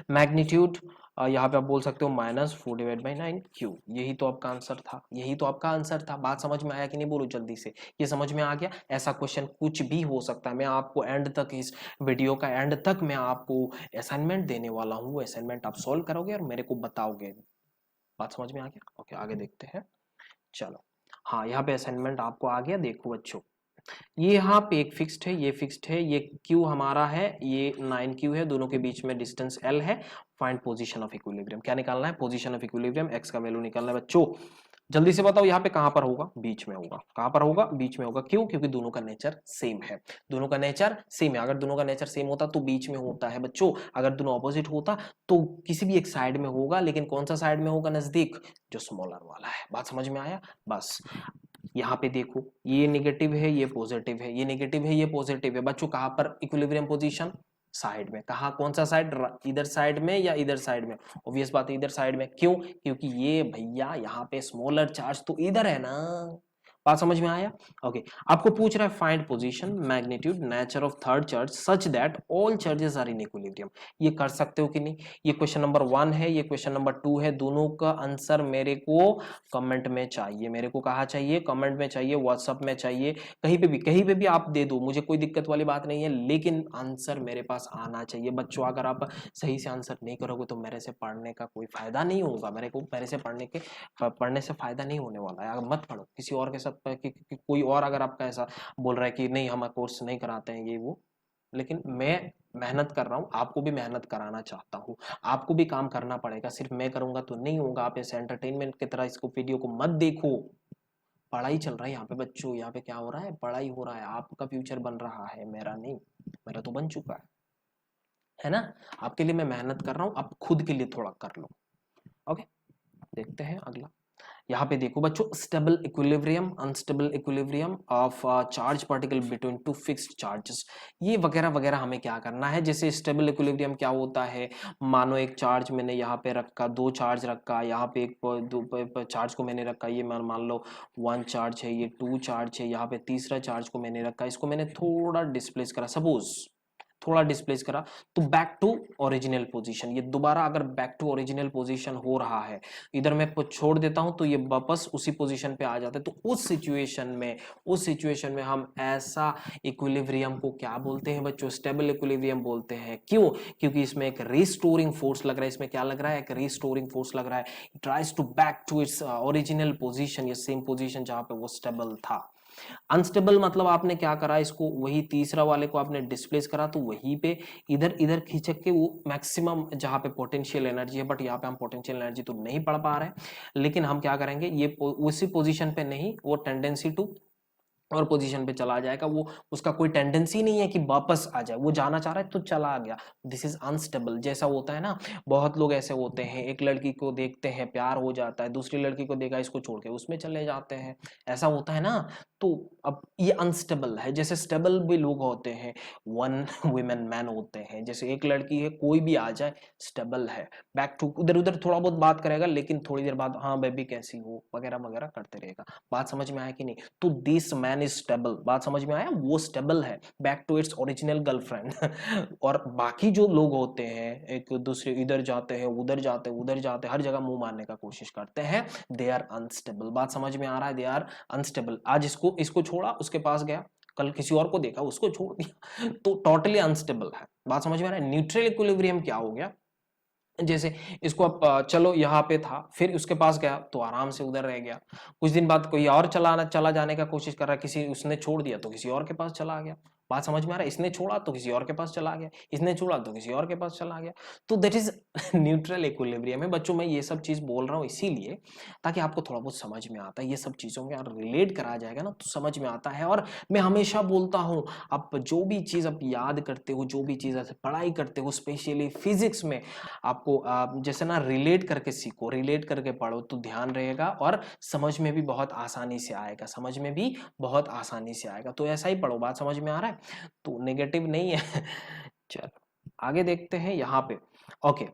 magnitude यहाँ पे आप बोल सकते हो -4/9Q, यही तो आपका आंसर था, यही तो आपका आंसर था। बात समझ में आया कि नहीं, बोलो जल्दी से, ये समझ में आ गया। ऐसा क्वेश्चन कुछ भी हो सकता है, मैं आपको एंड तक, इस वीडियो का एंड तक मैं आपको असाइनमेंट देने वाला हूँ, असाइनमेंट आप सॉल्व करोगे और मेरे को बताओगे। बात समझ में आ गया? ओके आगे देखते हैं, चलो। हाँ यहाँ पे असाइनमेंट आपको आ गया, देखो बच्चों, ये यहाँ पे एक फिक्स्ड है, ये फिक्स्ड है, ये Q हमारा है, ये 9Q है, दोनों के बीच में डिस्टेंस L है। फाइंड पोजीशन ऑफ इक्विलिब्रियम, क्या निकालना है, पोजीशन ऑफ इक्विलिब्रियम, x का वैल्यू निकालना है बच्चों। जल्दी से बताओ यहाँ पे कहां पर होगा, बीच में होगा, कहां पर होगा, बीच में होगा। क्यों? क्योंकि दोनों का नेचर सेम है, दोनों का नेचर सेम है। अगर दोनों का नेचर सेम होता तो बीच में होता है बच्चों, अगर दोनों ऑपोजिट होता तो किसी भी एक साइड में होगा, लेकिन कौन सा साइड में होगा, नजदीक, जो स्मॉलर वाला है। बात समझ में आया? बस यहाँ पे देखो, ये नेगेटिव है, ये पॉजिटिव है, ये नेगेटिव है, ये पॉजिटिव है बच्चों, कहां पर इक्विलिब्रियम पोजीशन, साइड में। कहा, कौन सा साइड, इधर साइड में या इधर साइड में, ऑब्वियस बात है इधर साइड में। क्यों? क्योंकि ये भैया यहाँ पे स्मॉलर चार्ज तो इधर है ना। बात समझ में आया? ओके आपको पूछ रहा है find position, magnitude, nature of third charge such that all charges are in equilibrium. ये कर सकते हो कि नहीं? ये क्वेश्चन नंबर 1 है, ये क्वेश्चन नंबर 2 है, दोनों का आंसर मेरे को कमेंट में चाहिए। मेरे को कहा चाहिए, कमेंट में चाहिए, व्हाट्सएप में चाहिए, कहीं पे भी आप दे दो, मुझे कोई दिक्कत वाली बात नहीं है, लेकिन आंसर मेरे पास आना चाहिए बच्चों। अगर आप सही से आंसर नहीं करोगे तो मेरे से पढ़ने का कोई फायदा नहीं होगा, मेरे से पढ़ने से फायदा नहीं होने वाला है। मत पढ़ो किसी और के साथ, कोई और अगर आपका ऐसा बोल रहा है कि नहीं हम कोर्स नहीं कराते हैं ये वो, लेकिन मैं मेहनत कर रहा हूँ, आपको भी मेहनत कराना चाहता हूँ, आपको भी काम करना पड़ेगा, सिर्फ मैं करूंगा तो नहीं होगा। आप ऐसे एंटरटेनमेंट की तरह इसको वीडियो को मत देखो, पढ़ाई चल रहा है यहाँ पे बच्चों, यहाँ पे क्या हो रहा है, पढ़ाई हो रहा है, आपका फ्यूचर बन रहा है, मेरा नहीं, मेरा तो बन चुका है ना। आपके लिए मैं मेहनत कर रहा हूँ, आप खुद के लिए थोड़ा कर लो। ओके देखते हैं अगला। यहाँ पे देखो बच्चों, stable equilibrium, unstable equilibrium of charge particle between two fixed charges, ये वगैरह वगैरह हमें क्या करना है। जैसे स्टेबल इक्विलिब्रियम क्या होता है, मानो एक चार्ज मैंने यहाँ पे रखा, दो चार्ज रखा, यहाँ पे एक दो चार्ज को मैंने रखा, ये मान लो 1 चार्ज है, ये 2 चार्ज है, यहाँ पे तीसरा चार्ज को मैंने रखा, इसको मैंने थोड़ा डिस्प्लेस करा, सपोज थोड़ा डिस्प्लेस करा तो बैक टू ओरिजिनल पोजीशन। ये दोबारा अगर बैक टू ओरिजिनल पोजीशन हो रहा है, इधर मैं छोड़ देता हूं तो ये वापस उसी पोजीशन पे आ जाता है। तो उस सिचुएशन में हम ऐसा इक्विलिब्रियम को क्या बोलते हैं बच्चों? स्टेबल इक्विलिब्रियम बोलते हैं। क्यों? क्योंकि इसमें एक रिस्टोरिंग फोर्स लग रहा है। इसमें क्या लग रहा है? एक रिस्टोरिंग फोर्स लग रहा है। It tries to back to its original position, ये सेम पोजीशन जहां पे वो स्टेबल था। अनस्टेबल मतलब आपने क्या करा, इसको वही तीसरा वाले को आपने डिस्प्लेस करा, तो वहीं पे इधर इधर खींच के वो मैक्सिमम जहां पे पोटेंशियल एनर्जी है, बट यहाँ पे हम पोटेंशियल एनर्जी तो नहीं पढ़ पा रहे हैं, लेकिन हम क्या करेंगे, ये उसी पोजीशन पे नहीं, वो टेंडेंसी टू और पोजीशन पे चला जाएगा। वो उसका कोई टेंडेंसी नहीं है कि वापस आ जाए, वो जाना चाह रहा है तो चला गया। This is unstable. जैसा होता है ना, बहुत लोग ऐसे होते हैं, एक लड़की को देखते हैं, प्यार हो जाता है, दूसरी लड़की को देखा, इसको छोड़ के उसमें चले जाते हैं, ऐसा होता है ना। तो अब ये अनस्टेबल है। जैसे स्टेबल भी लोग होते हैं, वन वुमेन मैन होते हैं। जैसे एक लड़की है, कोई भी आ जाए, स्टेबल है, बैक टू उधर उधर थोड़ा बहुत बात करेगा, लेकिन थोड़ी देर बाद हाँ बेबी कैसी हो वगैरह वगैरह करते रहेगा। बात समझ में आया कि नहीं? तो दिस मैन इज स्टेबल। बात समझ में आया? वो स्टेबल है, back to its original girlfriend. और बाकी जो लोग होते हैं, एक दूसरे इधर जाते हैं, उधर जाते हैं, उधर जाते हैं, हर जगह मुंह मारने का कोशिश करते हैं, दे आर अनस्टेबल। बात समझ में आ रहा है? They are unstable. आज इसको छोड़ा, उसके पास गया, कल किसी और को देखा, उसको छोड़ दिया, तो टोटली अनस्टेबल है। बात समझ में आ रहा है? न्यूट्रल इक्विलिब्रियम क्या हो गया? जैसे इसको अब चलो यहाँ पे था, फिर उसके पास गया तो आराम से उधर रह गया, कुछ दिन बाद कोई और चला जाने का कोशिश कर रहा है, किसी उसने छोड़ दिया तो किसी और के पास चला गया। बात समझ में आ रहा है? इसने छोड़ा तो किसी और के पास चला गया, इसने छोड़ा तो किसी और के पास चला गया। तो दैट इज न्यूट्रल इक्विलिब्रियम है बच्चों। मैं ये सब चीज बोल रहा हूँ इसीलिए ताकि आपको थोड़ा बहुत समझ में आता है। ये सब चीजों में रिलेट करा जाएगा ना तो समझ में आता है। और मैं हमेशा बोलता हूँ, आप जो भी चीज आप याद करते हो, जो भी चीज पढ़ाई करते हो, स्पेशली फिजिक्स में, आपको जैसे ना रिलेट करके सीखो, रिलेट करके पढ़ो तो ध्यान रहेगा और समझ में भी बहुत आसानी से आएगा, समझ में भी बहुत आसानी से आएगा। तो ऐसा ही पढ़ो। बात समझ में आ रहा है? तो नेगेटिव नहीं है। चलो आगे देखते हैं यहाँ पे। ओके,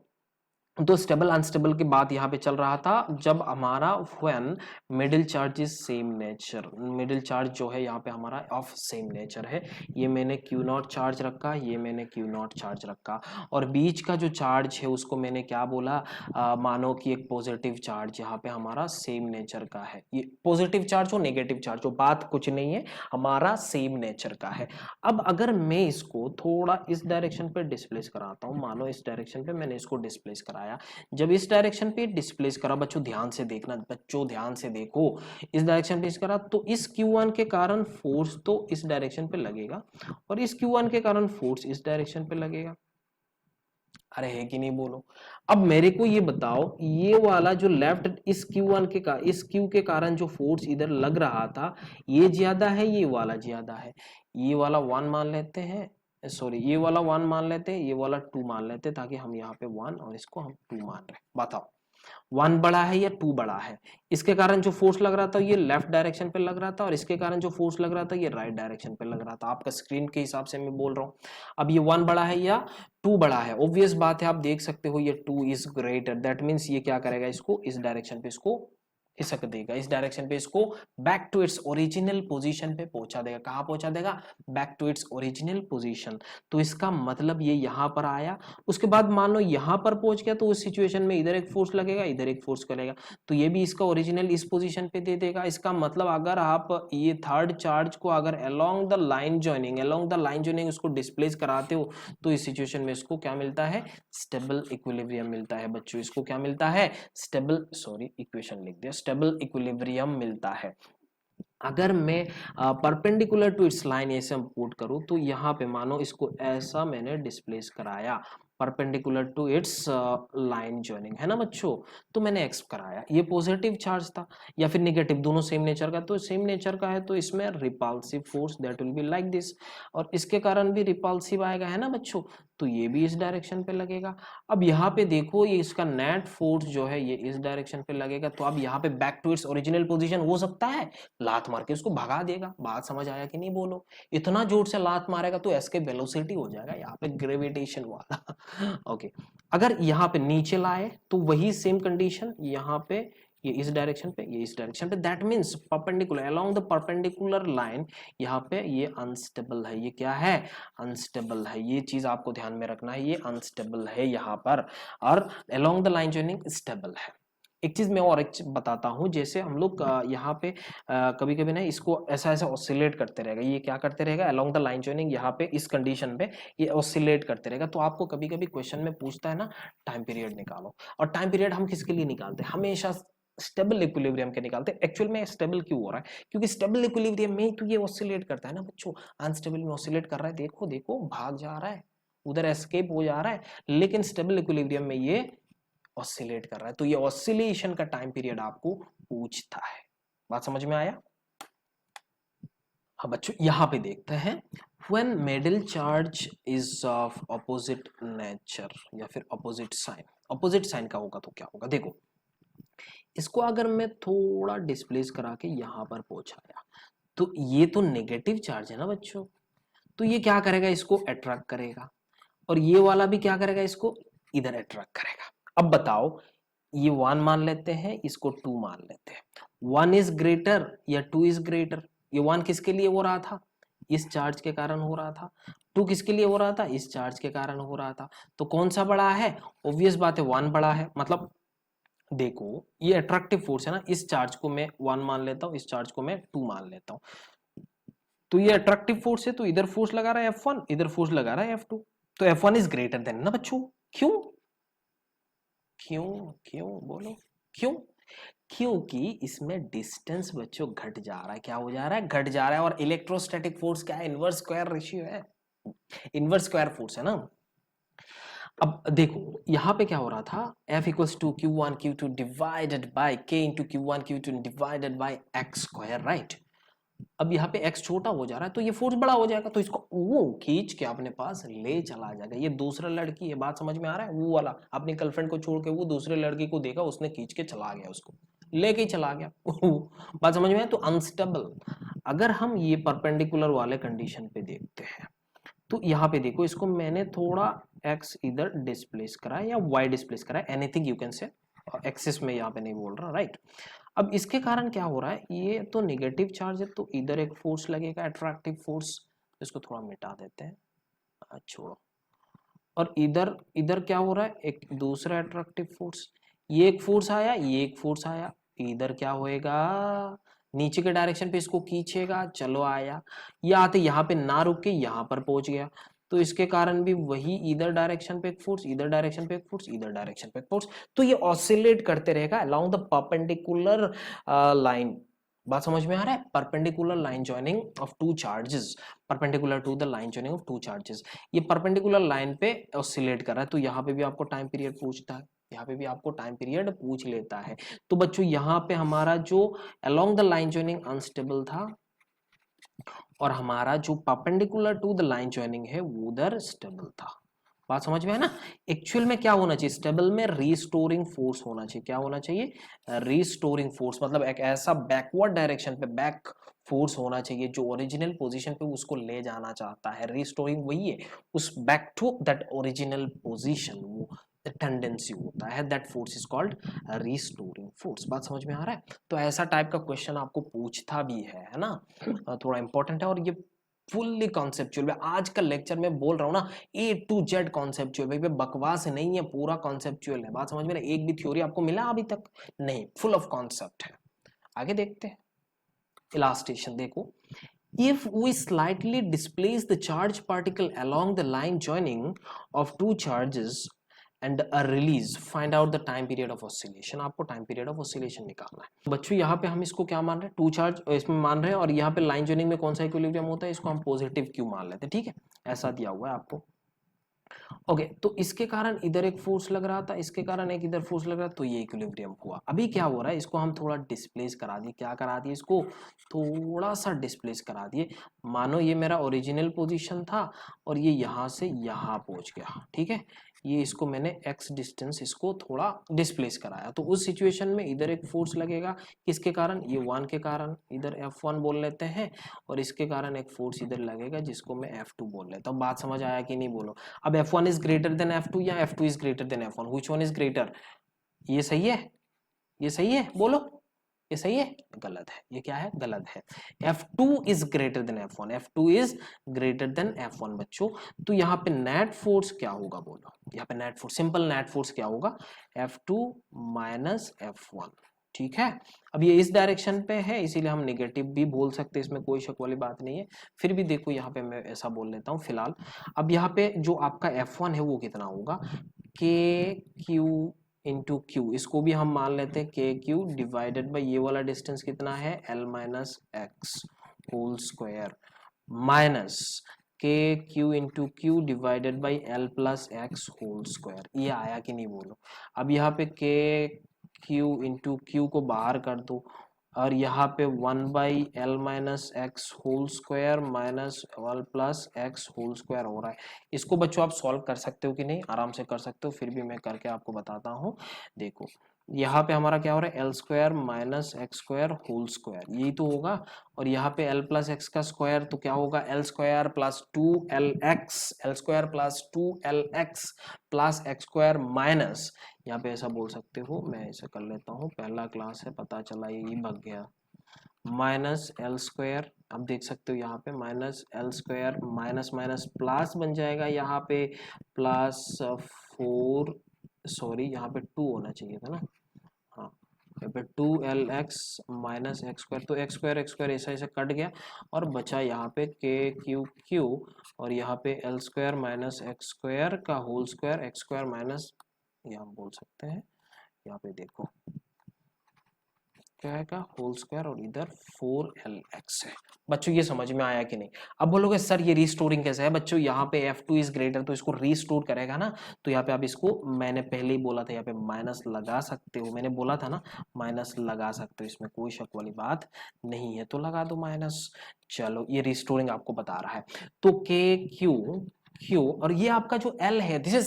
तो स्टेबल अनस्टेबल की बात यहाँ पे चल रहा था जब हमारा when middle charge is same nature. Middle charge जो है यहाँ पे हमारा ऑफ सेम नेचर है। ये मैंने क्यू नॉट चार्ज रखा, ये मैंने क्यू नॉट चार्ज रखा, और बीच का जो चार्ज है उसको मैंने क्या बोला, मानो कि एक पॉजिटिव चार्ज यहाँ पे हमारा सेम नेचर का है। ये पॉजिटिव चार्ज हो नेगेटिव चार्ज हो, बात कुछ नहीं है, हमारा सेम नेचर का है। अब अगर मैं इसको थोड़ा इस डायरेक्शन पे डिस्प्लेस कराता हूँ, मानो इस डायरेक्शन पे मैंने इसको डिस्प्लेस कराया, जब इस डायरेक्शन पे डिस्प्लेस करा, बच्चों ध्यान से देखना, बच्चों ध्यान से देखो, इस डायरेक्शन पे करा तो इस Q1 के कारण फोर्स तो इस डायरेक्शन पे लगेगा, और इस Q1 के कारण फोर्स इस डायरेक्शन पे लगेगा। अरे है कि नहीं बोलो? अब मेरे को ये बताओ, ये वाला जो लेफ्ट इस Q1 इस Q के कारण जो फोर्स इधर लग रहा था, ये ज्यादा है, ये वाला ज्यादा है? ये वाला 1 मान लेते हैं, सॉरी ये वाला 1 मान लेते हैं, ये वाला 2 मान लेते हैं, ताकि हम यहाँ पे 1 और इसको हम 2 मान रहे हैं। बताओ 1 बड़ा है या 2 बड़ा है? इसके कारण जो फोर्स लग रहा था ये लेफ्ट डायरेक्शन पे लग रहा था, और इसके कारण जो फोर्स लग रहा था ये राइट डायरेक्शन पे लग रहा था। आपका स्क्रीन के हिसाब से मैं बोल रहा हूँ। अब ये 1 बड़ा है या 2 बड़ा है? ऑब्वियस बात है, आप देख सकते हो ये 2 इज ग्रेटर, दैट मीन्स ये क्या करेगा, इसको इस डायरेक्शन पे इसको खिसक देगा, इस डायरेक्शन पे इसको back to its original position पे पहुंचा देगा। कहां पहुंचा देगा? Back to its original position. तो इसका मतलब ये यहां पर आया, उसके बाद मान लो यहां पर पहुंच गया, तो उस सिचुएशन में इधर एक फोर्स लगेगा, इधर एक फोर्स करेगा, तो ये भी इसका ओरिजिनल इस पोजीशन पे दे देगा। इसका मतलब अगर आप ये थर्ड चार्ज को अगर अलोंग द लाइन जॉइनिंग उसको डिस्प्लेस कराते हो, तो इस सिचुएशन में इसको क्या मिलता है? स्टेबल इक्विलिब्रियम मिलता है बच्चों। इसको क्या मिलता है? स्टेबल, सॉरी इक्वेशन लिख दिया, स्टेबल इक्विलिब्रियम मिलता है। अगर मैं परपेंडिकुलर टू इट्स लाइन ऐसे हम पुट करूं, तो यहाँ पे मानो इसको ऐसा मैंने डिस्प्लेस कराया, perpendicular to its line joining, है ना बच्चों? तो मैंने एक्स कराया, ये पॉजिटिव चार्ज था या फिर नेगेटिव, दोनों सेम नेचर का, तो सेम नेचर का है तो इसमें repulsive force that will be like this, और इसके कारण भी रिपल्सिव आएगा, है ना बच्चों? तो ये भी इस डायरेक्शन पे लगेगा। अब यहाँ पे देखो, ये इसका नेट फोर्स जो है ये इस डायरेक्शन पे लगेगा, तो अब यहाँ पे back to its original position हो सकता है, लात मार के उसको भगा देगा। बात समझ आया कि नहीं बोलो? इतना जोर से लात मारेगा तो एस्केप वेलोसिटी हो जाएगा यहाँ पे, ग्रेविटेशन वाला। ओके, अगर यहाँ पे नीचे लाए तो वही सेम कंडीशन यहाँ पे ये इस डायरेक्शन पे, ये इस डायरेक्शन पे, that means perpendicular, along the perpendicular line, यहाँ पे ये अनस्टेबल है। ये क्या है? अनस्टेबल है। ये चीज आपको ध्यान में रखना है, ये अनस्टेबल है यहाँ पर, और along the line joining stable है। एक चीज मैं और एक चीज बताता हूँ, जैसे हम लोग यहाँ पे कभी कभी ना इसको ऐसा ऐसा ऑसिलेट करते रहेगा, ये क्या करते रहेगा, अलोंग द लाइन जॉइनिंग यहाँ पे इस कंडीशन पे ये ऑसिलेट करते रहेगा। तो आपको कभी कभी क्वेश्चन में पूछता है ना, टाइम पीरियड निकालो, और टाइम पीरियड हम किसके लिए निकालते हैं? हमेशा स्टेबल इक्विलिब्रियम के निकालते हैं। एक्चुअल में स्टेबल क्यों हो रहा है? क्योंकि स्टेबल इक्विलिब्रियम में तो ये ऑसिलेट करता है ना बच्चों, अनस्टेबल में ऑसिलेट कर रहा है, देखो देखो भाग जा रहा है, उधर एस्केप हो जा रहा है, लेकिन स्टेबल इक्विलिब्रियम में ये ऑसिलेट कर रहा है। तो ये ऑसिलेशन का टाइम पीरियड आपको पूछता है। बात समझ में आया? हाँ बच्चों, यहां पे देखते हैं, when middle charge is of opposite nature या फिर opposite sign, opposite sign का होगा तो क्या होगा? देखो, इसको अगर मैं थोड़ा डिस्प्लेस करा के यहां पर पहुंचाया, तो ये तो नेगेटिव चार्ज है ना बच्चों, तो ये क्या करेगा? इसको अट्रैक्ट करेगा, और ये वाला भी क्या करेगा? इसको इधर अट्रैक्ट करेगा। अब बताओ, ये 1 मान लेते हैं, इसको 2 मान लेते हैं, 1 इज ग्रेटर या 2 इज ग्रेटर? ये 1 किसके लिए हो रहा था? इस चार्ज के कारण हो रहा था। 2 किसके लिए हो रहा था? इस चार्ज के कारण हो रहा था। तो कौन सा बड़ा है? ऑब्वियस बात है 1 बड़ा है। मतलब देखो, ये अट्रैक्टिव फोर्स है ना, इस चार्ज को मैं 1 मान लेता हूं, इस चार्ज को मैं 2 मान लेता हूं, तो ये अट्रैक्टिव फोर्स है, तो इधर फोर्स लगा रहा है F1, इधर फोर्स लगा रहा है F2, तो F1 इज ग्रेटर देन ना बच्चों। क्यों? क्यों? क्यों बोलो? क्यों? क्योंकि इसमें डिस्टेंस बच्चों घट जा रहा है। क्या हो जा रहा है? घट जा रहा है। और इलेक्ट्रोस्टैटिक फोर्स क्या है? इनवर्स स्क्वायर रेशियो है, इनवर्स स्क्वायर फोर्स है ना। अब देखो, यहां पे क्या हो रहा था, F equals to Q1 Q2 divided by K into Q1 Q2 divided by x square, right. अब यहाँ पे x छोटा हो जा रहा है, तो ये फोर्स बड़ा हो जाएगा, तो इसको वो खींच के अपने पास ले चला जाएगा। ये दूसरा लड़की है, बात समझ में आ रहा है? वो वाला अपनी गर्लफ्रेंड को छोड़ के वो दूसरे लड़की को देखा, उसने खींच के चला गया, उसको लेके ही चला गया। बात समझ में आया? तो अनस्टेबल। अगर हम ये परपेंडिकुलर वाले कंडीशन पे देखते हैं, तो यहाँ पे देखो, इसको मैंने थोड़ा x इधर डिस्प्लेस करा है या y डिस्प्लेस करा है, anything you can say, axis में यहाँ पे नहीं बोल रहा, राइट। अब इसके कारण क्या हो रहा है, ये तो नेगेटिव चार्ज है, तो इधर एक फोर्स लगेगा, अट्रैक्टिव फोर्स, इसको थोड़ा मिटा देते हैं, छोड़ो। और इधर इधर क्या हो रहा है, एक दूसरा अट्रैक्टिव फोर्स, ये एक फोर्स आया, ये एक फोर्स आया, इधर क्या होएगा, नीचे के डायरेक्शन पे इसको खींचेगा, चलो आया, ये आते यहाँ पे ना रुक के यहाँ पर पहुंच गया, तो इसके कारण भी वही, इधर डायरेक्शन पे एक फोर्स, इधर डायरेक्शन पे एक फोर्स, इधर डायरेक्शन पे एक फोर्स, तो ये ऑसिलेट करते रहेगा अलोंग द परपेंडिकुलर लाइन। बात समझ में आ रहा है? Perpendicular line joining of two charges, perpendicular to the line joining of two charges, ये परपेंडिकुलर लाइन पे ऑसिलेट कर रहा है, तो यहाँ पे भी आपको टाइम पीरियड पूछता है, यहाँ पे भी आपको टाइम पीरियड पूछ लेता है। तो बच्चों यहाँ पे हमारा जो along the line joining unstable था, और हमारा जो perpendicular to the line joining है वो उधर स्टेबल था। बात समझ में है ना? एक्चुअल में क्या होना चाहिए, स्टेबल में रीस्टोरिंग फोर्स होना चाहिए। क्या होना चाहिए? रीस्टोरिंग फोर्स, मतलब एक ऐसा बैकवर्ड डायरेक्शन पे बैक फोर्स होना चाहिए जो ओरिजिनल पोजीशन पे उसको ले जाना चाहता है। रीस्टोरिंग वही है, उस back to that original position, वो टेंडेंसी होता है, that force is called restoring force. बात समझ में आ रहा है? तो ऐसा टाइप का क्वेश्चन आपको पूछता भी है ना, थोड़ा इंपॉर्टेंट है, और ये फुल्ली कॉन्सेप्चुअल है। आज का लेक्चर में बोल रहा हूँ ना, A to Z कॉन्सेप्चुअल, भाई बकवास नहीं है, पूरा कॉन्सेप्चुअल है। बात समझ में? एक भी थ्योरी आपको मिला अभी तक नहीं, फुल ऑफ कॉन्सेप्ट है। आगे देखते हैं, इलास्टेशन देखो, if we slightly displace the charge particle along the line joining of two charges and a release, find out the time period of oscillation। आपको टाइम पीरियड ऑफ ऑसिलेशन निकालना है बच्चों। यहाँ पे हम इसको क्या मान रहे हैं, टू चार्ज इसमें मान रहे हैं, और यहाँ पे लाइन जॉइनिंग में कौन सा इक्विलिब्रियम होता है, इसको हम पॉजिटिव क्यू मान लेते हैं, ठीक है, ऐसा दिया हुआ है आपको। ओके, तो इसके कारण इधर एक फोर्स लग रहा था, इसके कारण एक इधर फोर्स लग रहा था, तो ये इक्विलिब्रियम हुआ। अभी क्या हो रहा है, इसको हम थोड़ा डिस्प्लेस करा दिए, क्या करा दिए, इसको थोड़ा सा डिस्प्लेस करा दिए। मानो ये मेरा ओरिजिनल पोजीशन था, और ये यहाँ से यहाँ पहुँच गया, ठीक है, ये इसको मैंने x डिस्टेंस इसको थोड़ा डिस्प्लेस कराया, तो उस सिचुएशन में इधर एक फोर्स लगेगा, किसके कारण, ये 1 के कारण, इधर F1 बोल लेते हैं, और इसके कारण एक फोर्स इधर लगेगा जिसको मैं F2 बोल लेता हूँ। बात समझ आया कि नहीं बोलो? अब F1 is greater than F2 या F2 is greater than F1, which one is greater? ये सही है, ये सही है, बोलो ये सही है, गलत है, ये क्या है, गलत है। F2 is greater than F1, F2 is greater than F1 बच्चों। तो यहाँ पे नेट फोर्स क्या होगा, बोलो यहाँ पे net force, simple net force क्या होगा, F2 माइनस F1, ठीक है। अब ये इस डायरेक्शन पे है इसीलिए हम नेगेटिव भी बोल सकते हैं, इसमें कोई शक वाली बात नहीं है। फिर भी देखो यहाँ पे मैं ऐसा बोल लेता हूँ फिलहाल। अब यहाँ पे जो आपका F1 है वो कितना होगा, के क्यू इंटू क्यू, इसको भी हम मान लेते हैं के क्यू डिवाइडेड बाई ये वाला डिस्टेंस कितना है l minus x whole square minus k q into Q divided by L plus x whole square. ये आया कि नहीं बोलो। अब यहाँ पे के क्यू इंटू क्यू को बाहर कर दो और यहाँ पे 1/l minus x whole square minus 1 plus x whole square हो रहा है। इसको बच्चों आप सॉल्व कर सकते हो कि नहीं, आराम से कर सकते हो, फिर भी मैं करके आपको बताता हूँ। देखो यहाँ पे हमारा क्या हो रहा है, L square minus x square whole square, यही तो होगा। और यहाँ पे एल प्लस एक्स का स्क्वायर तो क्या होगा, L square plus 2lx, L square plus 2lx plus x square minus, यहाँ पे ऐसा बोल सकते हो, मैं ऐसा कर लेता हूँ, पहला क्लास है पता चला यही भाग गया, माइनस एल स्क्वायर। अब देख सकते हो यहाँ पे minus L square minus minus plus बन जाएगा, यहाँ पे प्लस 4, सॉरी यहाँ पे 2 होना चाहिए था ना, हाँ यहाँ पे 2lx माइनस एक्स स्क्वायर, तो एक्स स्क्वायर ऐसा ऐसा कट गया और बचा यहाँ पे के क्यू क्यू और यहाँ पे l square minus x square का whole square x square minus, ये हम बोल सकते हैं यहाँ पे देखो क्या है होल स्क्वायर और इधर 4lx है। बच्चों ये समझ में आया कि नहीं। अब बोलोगे सर ये रिस्टोरिंग कैसे है, बच्चों यहाँ पे F2 इज ग्रेटर तो इसको रिस्टोर करेगा ना, तो यहाँ पे आप इसको, मैंने पहले ही बोला था यहाँ पे माइनस लगा सकते हो, मैंने बोला था ना माइनस लगा सकते हो, इसमें कोई शक वाली बात नहीं है, तो लगा दो माइनस। चलो ये रिस्टोरिंग आपको बता रहा है, तो के क्यू क्यू और ये आपका जो L है दिस इज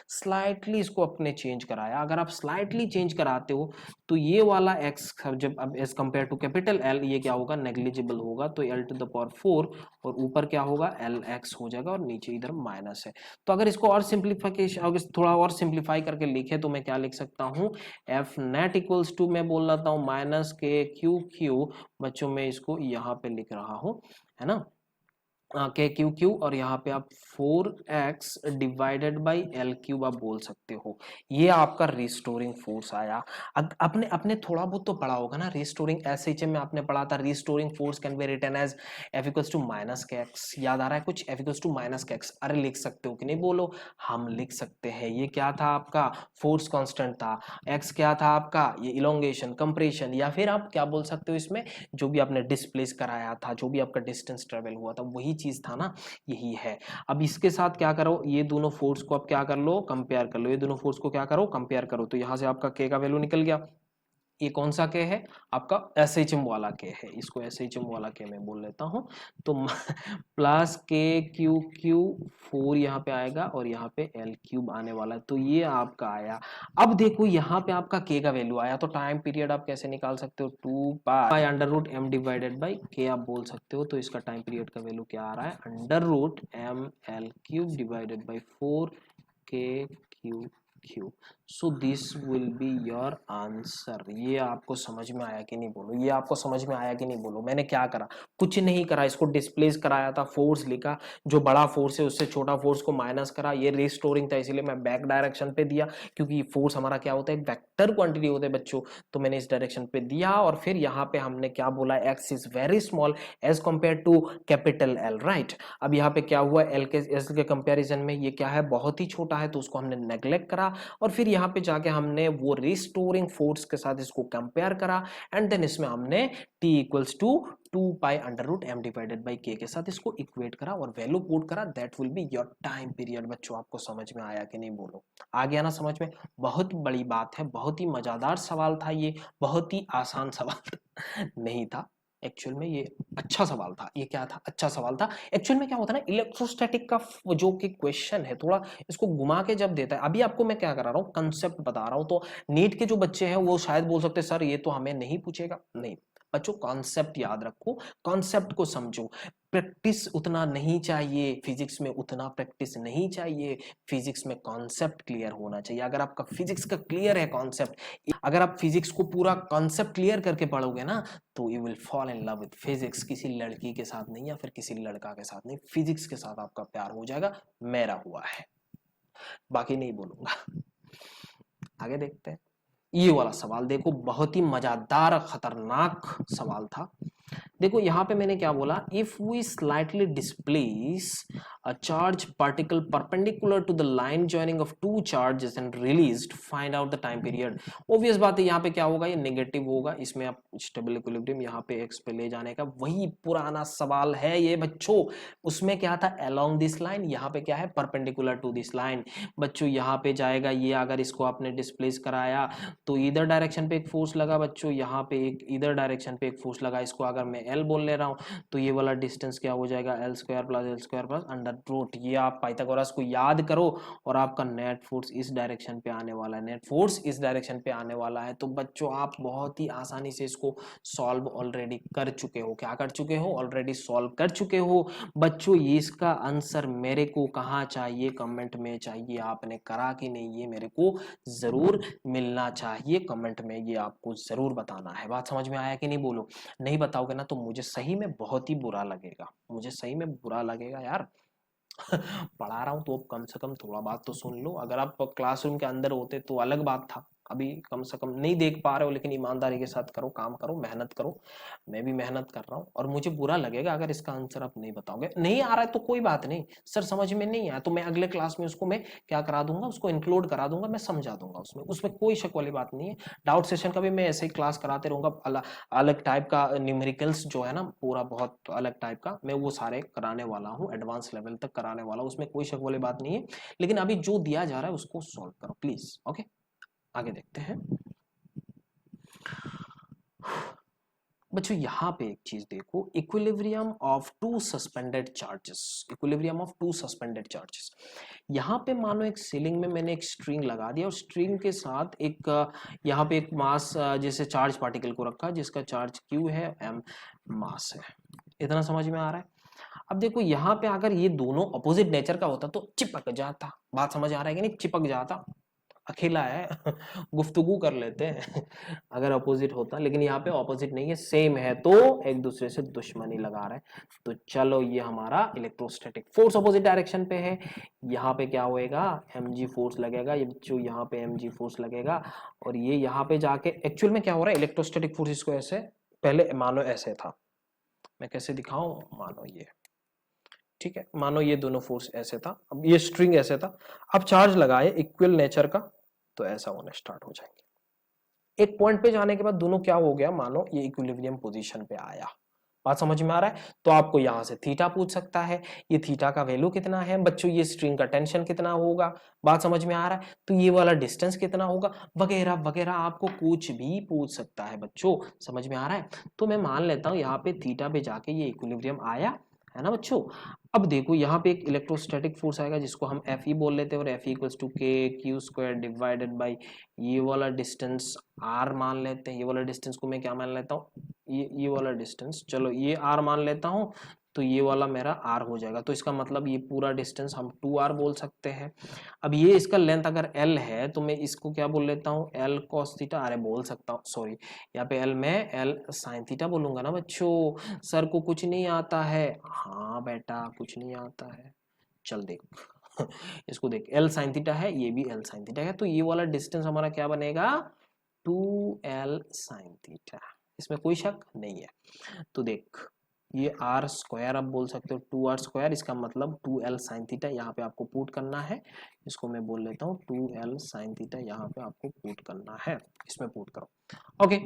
स्लाइटली इसको अपने चेंज कराया। अगर आप स्लाइटली चेंज कराते हो तो ये वाला x जब अब as compare to capital L ये क्या होगा, नेग्लिजिबल होगा, तो L टू द पावर 4 और ऊपर क्या होगा LX हो जाएगा और नीचे इधर माइनस है। तो अगर इसको और सिंप्लीफिकेशन, अगर थोड़ा और सिंप्लीफाई करके लिखे तो मैं क्या लिख सकता हूँ, एफ नेट इक्वल्स टू, मैं बोल रहा हूँ माइनस के क्यू क्यू, बच्चों में इसको यहाँ पे लिख रहा हूँ, है ना, के क्यू क्यू और यहाँ पे आप 4x divided by L cube आप बोल सकते हो। ये आपका रिस्टोरिंग फोर्स आया। अपने अपने थोड़ा बहुत तो पढ़ा होगा ना रिस्टोरिंग, एसएचएम में आपने पढ़ा था restoring force can be written as F equals to minus K x, याद आ रहा है कुछ, F equals to minus K x, अरे लिख सकते हो कि नहीं बोलो, हम लिख सकते हैं। ये क्या था आपका, फोर्स कांस्टेंट था, x क्या था आपका, ये इलोंगेशन कंप्रेशन, या फिर आप क्या बोल सकते हो इसमें, जो भी आपने डिस्प्लेस कराया था, जो भी आपका डिस्टेंस ट्रेवल हुआ था वही चीज था ना, यही है। अब इसके साथ क्या करो, ये दोनों फोर्स को आप क्या कर लो, कंपेयर कर लो, ये दोनों फोर्स को क्या करो, कंपेयर करो, तो यहां से आपका के का वैल्यू निकल गया। ये कौन सा के है आपका, एसएचएम वाला के है, इसको एसएचएम वाला के मैं बोल लेता हूं, तो प्लस के क्यू क्यू 4 यहाँ पे आएगा और यहाँ पे एल क्यूब आने वाला है, तो ये आपका आया। अब देखो यहाँ पे आपका के का वैल्यू आया, तो टाइम पीरियड आप कैसे निकाल सकते हो, 2 pi under root M divided by K आप बोल सकते हो, तो इसका टाइम पीरियड का वैल्यू क्या आ रहा है, under root M L cube divided by 4 K Q Q. So this will be your answer. ये आपको समझ में आया कि नहीं बोलो, ये आपको समझ में आया कि नहीं बोलो। मैंने क्या करा, कुछ नहीं करा, इसको डिस्प्लेस कराया था, फोर्स लिखा, जो बड़ा फोर्स है उससे छोटा फोर्स को माइनस करा, ये रिस्टोरिंग था इसीलिए मैं बैक डायरेक्शन पे दिया, क्योंकि फोर्स हमारा क्या होता है, वेक्टर क्वांटिटी होते हैं बच्चों, तो मैंने इस डायरेक्शन पे दिया। और फिर यहाँ पे हमने क्या बोला, x is very small as compare to capital L, right. अब यहाँ पे क्या हुआ, एल के कंपेरिजन में ये क्या है, बहुत ही छोटा है, तो उसको हमने नेग्लेक्ट करा, और फिर यहाँ पे जाके हमने वो रिस्टोरिंग फोर्स के साथ इसको कंपेयर करा, एंड देन इसमें हमने t equals to 2 pi under root M divided by K साथ इसको इक्वेट करा और वैल्यू पुट करा, that will be your time period. बच्चों आपको समझ में आया कि नहीं बोलो, आ गया ना समझ में, बहुत बड़ी बात है, बहुत ही मजेदार सवाल था ये, बहुत ही आसान सवाल नहीं था एक्चुअल में, ये अच्छा सवाल था। ये क्या था, अच्छा सवाल था। एक्चुअल में क्या होता है ना, इलेक्ट्रोस्टैटिक का जो कि क्वेश्चन है, थोड़ा इसको घुमा के जब देता है, अभी आपको मैं क्या करा रहा हूँ, कंसेप्ट बता रहा हूँ, तो नीट के जो बच्चे हैं वो शायद बोल सकते हैं सर ये तो हमें नहीं पूछेगा, नहीं, बच्चों कॉन्सेप्ट याद रखो, कॉन्सेप्ट को समझो। प्रैक्टिस उतना नहीं चाहिए, फिजिक्स में उतना प्रैक्टिस नहीं चाहिए, फिजिक्स में कॉन्सेप्ट क्लियर होना चाहिए। अगर आपका फिजिक्स का क्लियर है कॉन्सेप्ट, अगर आप फिजिक्स को पूरा कॉन्सेप्ट क्लियर करके पढ़ोगे ना, तो you will fall in love with physics. किसी लड़की के साथ नहीं या फिर किसी लड़का के साथ नहीं, फिजिक्स के साथ आपका प्यार हो जाएगा, मेरा हुआ है, बाकी नहीं बोलूंगा। आगे देखते हैं। ये वाला सवाल देखो, बहुत ही मजेदार खतरनाक सवाल था। देखो यहाँ पे मैंने क्या बोला, if we slightly displace a charge particle perpendicular to the line joining of two charges and released, find out the time period. Obvious बात है, यहाँ पे क्या होगा, ये नेगेटिव होगा, इसमें आप स्टेबल इक्विलिब्रियम यहाँ पे एक्स पे ले जाने का वही पुराना सवाल है ये बच्चों। उसमें क्या था, अलोंग दिस लाइन, यहाँ पे क्या है, परपेंडिकुलर टू दिस लाइन। बच्चों यहाँ पे जाएगा ये, अगर इसको आपने डिस्प्लेस कराया तो इधर डायरेक्शन पे एक फोर्स लगा बच्चों, यहाँ पे एक इधर डायरेक्शन पे एक फोर्स लगा। इसको अगर मैं एल बोल ले रहा हूँ तो ये वाला डिस्टेंस क्या हो जाएगा, L square plus under root. ये आप पाइथागोरस को याद करो और आपका नेट फोर्स इस डायरेक्शन पे आने वाला है, नेट फोर्स इस डायरेक्शन पे आने वाला है। तो बच्चों आप बहुत ही आसानी से इसको सॉल्व ऑलरेडी कर चुके हो। क्या कर चुके हो, ऑलरेडी सॉल्व कर चुके हो बच्चों। ये इसका आंसर मेरे को कहाँ चाहिए, कमेंट में चाहिए। आपने करा कि नहीं ये मेरे को जरूर मिलना चाहिए, कमेंट में ये आपको जरूर बताना है। बात समझ में आया कि नहीं, बोलो। नहीं बताओगे ना तो मुझे सही में बहुत ही बुरा लगेगा, मुझे सही में बुरा लगेगा यार। पढ़ा रहा हूँ तो कम से कम थोड़ा बात तो सुन लो। अगर आप क्लासरूम के अंदर होते तो अलग बात था, अभी कम से कम नहीं देख पा रहे हो, लेकिन ईमानदारी के साथ करो, काम करो, मेहनत करो। मैं भी मेहनत कर रहा हूँ और मुझे बुरा लगेगा अगर इसका आंसर आप नहीं बताओगे। नहीं आ रहा है तो कोई बात नहीं, सर समझ में नहीं आया तो मैं अगले क्लास में उसको मैं क्या करा दूंगा, उसको इंक्लूड करा दूंगा, मैं समझा दूंगा। उसमें उसमें कोई शक वाली बात नहीं है। डाउट सेशन का भी मैं ऐसे ही क्लास कराते रहूंगा, अलग टाइप का न्यूमेरिकल्स जो है ना, पूरा बहुत अलग टाइप का मैं वो सारे कराने वाला हूँ, एडवांस लेवल तक कराने वाला हूँ, उसमें कोई शक वाली बात नहीं है। लेकिन अभी जो दिया जा रहा है उसको सॉल्व करो प्लीज। ओके, आगे देखते हैं बच्चों। यहाँ पे एक चीज देखो, equilibrium of two suspended charges, equilibrium of two suspended charges. यहाँ पे मानो एक सीलिंग में मैंने एक स्ट्रिंग लगा दिया और स्ट्रिंग के साथ एक यहाँ पे एक मास जैसे चार्ज पार्टिकल को रखा जिसका चार्ज क्यू है, एम मास है। इतना समझ में आ रहा है। अब देखो यहाँ पे अगर ये दोनों अपोजिट नेचर का होता तो चिपक जाता। बात समझ आ रहा है कि नहीं, चिपक जाता। अकेला है गुफ्तगू कर लेते हैं अगर अपोजिट होता, लेकिन यहाँ पे अपोजिट नहीं है, सेम है तो एक दूसरे से दुश्मनी लगा रहे हैं। तो चलो ये हमारा इलेक्ट्रोस्टैटिक फोर्स अपोजिट डायरेक्शन पे है, यहाँ पे क्या होएगा, mg फोर्स लगेगा, ये जो यहाँ पे mg फोर्स लगेगा और ये यहाँ पे जाके एक्चुअल में क्या हो रहा है, इलेक्ट्रोस्टैटिक फोर्स, इसको ऐसे पहले मानो ऐसे था, मैं कैसे दिखाऊं, मानो ये, ठीक है, मानो ये दोनों फोर्स ऐसे था, अब ये स्ट्रिंग ऐसे था, अब चार्ज लगाए इक्वल नेचर का तो ऐसा होने स्टार्ट हो जाएंगे। एक पॉइंट पे जाने के बाद दोनों क्या हो गया, मानो ये इक्विलिब्रियम पोजीशन पे आया। बात समझ में आ रहा है। तो आपको यहां से थीटा पूछ सकता है, ये थीटा का वैल्यू कितना है बच्चों, ये स्ट्रिंग का टेंशन कितना होगा, बात समझ में आ रहा है, तो ये वाला डिस्टेंस कितना होगा, वगैरह वगैरह आपको कुछ भी पूछ सकता है बच्चों, समझ में आ रहा है। तो मैं मान लेता हूं यहाँ पे थीटा पे जाके ये इक्विलिब्रियम आया है ना बच्चों। अब देखो यहाँ पे एक इलेक्ट्रोस्टैटिक फोर्स आएगा जिसको हम एफ ई बोल लेते हैं, और एफ ई इक्वल्स टू के क्यू स्क्वायर डिवाइडेड बाई ये वाला डिस्टेंस आर मान लेते हैं। ये वाला डिस्टेंस को मैं क्या मान लेता हूँ, ये वाला डिस्टेंस, चलो ये आर मान लेता हूँ, तो ये वाला मेरा आर हो जाएगा। तो इसका मतलब ये पूरा डिस्टेंस हम 2r बोल सकते हैं। अब ये इसका लेंथ अगर l है तो मैं इसको क्या बोल लेता हूँ, l cos थीटा, अरे बोल सकता हूँ, सॉरी यहाँ पे l में l sin थीटा बोलूंगा ना बच्चों। सर को कुछ नहीं आता है, हाँ बेटा कुछ नहीं आता है, चल देख इसको देख, l sin थीटा है, ये भी l sin थीटा है, तो ये वाला डिस्टेंस हमारा क्या बनेगा, 2l sin थीटा, इसमें कोई शक नहीं है। तो देख ये आर स्क्वायर आप बोल सकते हो, 2r स्क्वायर, इसका मतलब 2l साइन थीटा यहाँ पे आपको पुट करना है, इसको मैं बोल लेता हूँ 2l साइन थीटा, यहाँ पे आपको पुट करना है, इसमें पुट करो। ओके,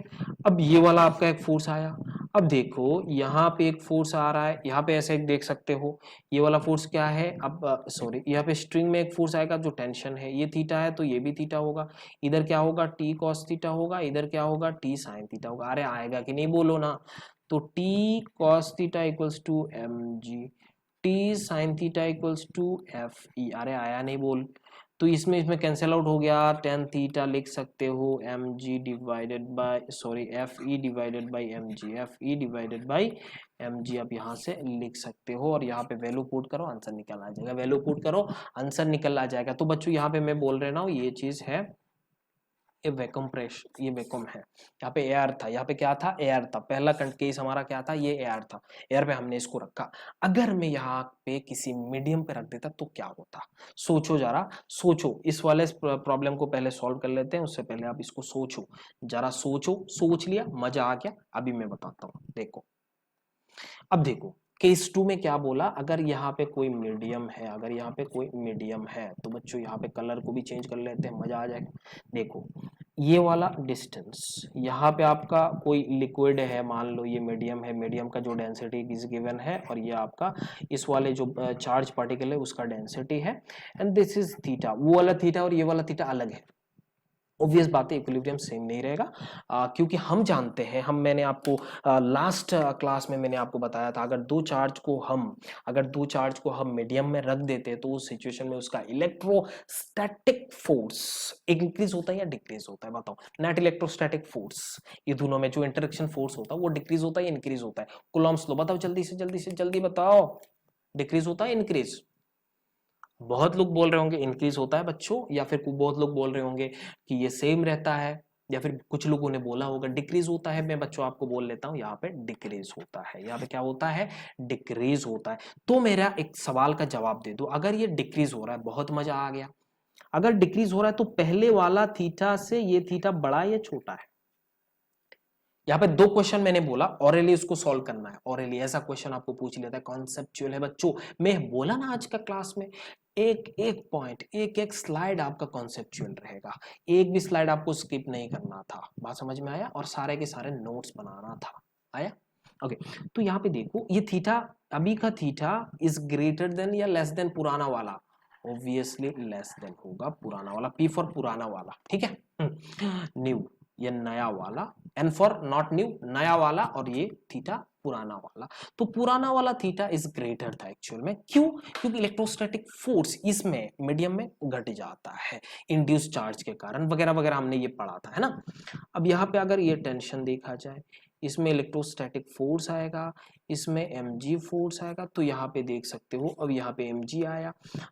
अब ये वाला आपका एक फोर्स आया। अब देखो यहाँ पे एक फोर्स आ रहा है, यहाँ पे ऐसे एक देख सकते हो, ये वाला फोर्स क्या है, अब सॉरी यहाँ पे स्ट्रिंग में एक फोर्स आएगा जो टेंशन है, ये थीटा है तो ये भी थीटा होगा, इधर क्या होगा, टी कॉस थीटा होगा, इधर क्या होगा, टी साइन थीटा होगा। अरे आएगा कि नहीं बोलो ना। तो t cos theta equals to mg, t sin theta equals to f e, अरे आया नहीं बोल। तो इसमें कैंसिल आउट हो गया, टेन थीटा लिख सकते हो M G divided by sorry F E divided by M G, F E divided by M G आप यहाँ से लिख सकते हो और यहाँ पे वैल्यू पुट करो आंसर निकल आ जाएगा, वैल्यू पुट करो आंसर निकल आ जाएगा। तो बच्चों यहाँ पे मैं बोल रहा हूँ ये चीज है, ये वैक्यूम प्रेशर, ये वैक्यूम है, यहाँ पे एयर था, यहाँ पे क्या था एयर था, पहला केस हमारा क्या था ये एयर था, एयर पे हमने इसको रखा। अगर मैं यहाँ पे किसी मीडियम पे रख देता तो क्या होता, सोचो जरा, सोचो, इस वाले प्रॉब्लम को पहले सॉल्व कर लेते हैं, उससे पहले आप इसको सोचो जरा, सोचो, सोच लिया, मजा आ गया, अभी मैं बताता हूँ। देखो अब देखो केस 2 में क्या बोला, अगर यहाँ पे कोई मीडियम है, अगर यहाँ पे कोई मीडियम है तो बच्चों यहाँ पे कलर को भी चेंज कर लेते हैं, मजा आ जाएगा। देखो ये वाला डिस्टेंस, यहाँ पे आपका कोई लिक्विड है, मान लो ये मीडियम है, मीडियम का जो डेंसिटी इज गिवन है और ये आपका इस वाले जो चार्ज पार्टिकल है उसका डेंसिटी है, एंड दिस इज थीटा, वो वाला थीटा और ये वाला थीटा अलग है। ऑब्वियस बात है इक्विलिब्रियम सेम नहीं रहेगा, क्योंकि हम जानते हैं, मैंने आपको लास्ट क्लास में मैंने आपको बताया था, अगर दो चार्ज को हम मीडियम में रख देते तो उस सिचुएशन में उसका इलेक्ट्रोस्टैटिक फोर्स इंक्रीज होता है या डिक्रीज होता है, बताओ। नेट इलेक्ट्रोस्टैटिक फोर्स, ये दोनों में जो इंटरेक्शन फोर्स होता है वो डिक्रीज होता है या इंक्रीज होता है, कूलम्ब्स लो, बताओ जल्दी से जल्दी से जल्दी बताओ, डिक्रीज होता है इंक्रीज। बहुत लोग बोल रहे होंगे इंक्रीज होता है बच्चों, या फिर बहुत लोग बोल रहे होंगे कि ये सेम रहता है, या फिर कुछ लोगों ने बोला होगा डिक्रीज होता है। मैं बच्चों आपको बोल लेता हूँ यहाँ पे डिक्रीज होता है, यहाँ पे क्या होता है डिक्रीज होता है। तो मेरा एक सवाल का जवाब दे दो, अगर ये डिक्रीज हो रहा है, बहुत मजा आ गया, अगर डिक्रीज हो रहा है तो पहले वाला थीटा से ये थीटा बड़ा या छोटा है। यहाँ पे दो क्वेश्चन मैंने बोला, ऑरेली उसको सॉल्व करना है, ऑरेली ऐसा क्वेश्चन आपको पूछ लेता है, कॉन्सेप्चुअल है बच्चों। मैं बोला ना आज का क्लास में एक एक पॉइंट, एक एक स्लाइड आपका कॉन्सेप्चुअल रहेगा, एक भी स्लाइड आपको स्किप नहीं करना था, बात समझ में आया, और सारे के सारे नोट्स बनाना था, आया ओके। तो यहाँ पे देखो ये थीटा, अभी का थीटा इज ग्रेटर देन या लेस देन पुराना वाला, ऑब्वियसली लेस देन होगा पुराना वाला, पी फॉर पुराना वाला, ठीक है, न्यू ये नया वाला, एन फॉर नॉट न्यू नया वाला, और ये थीटा पुराना वाला। तो पुराना वाला थीटा इज ग्रेटर था एक्चुअल में, क्यों, क्योंकि इलेक्ट्रोस्टैटिक फोर्स इसमें मीडियम में घट जाता है इंड्यूस चार्ज के कारण, वगैरह वगैरह हमने ये पढ़ा था, है ना। अब यहाँ पे अगर ये टेंशन देखा जाए, इसमें इलेक्ट्रोस्टैटिक फोर्स आएगा, इसमें mg फोर्स आएगा, तो यहाँ पे देख सकते हो अब यहाँ पे mg आया।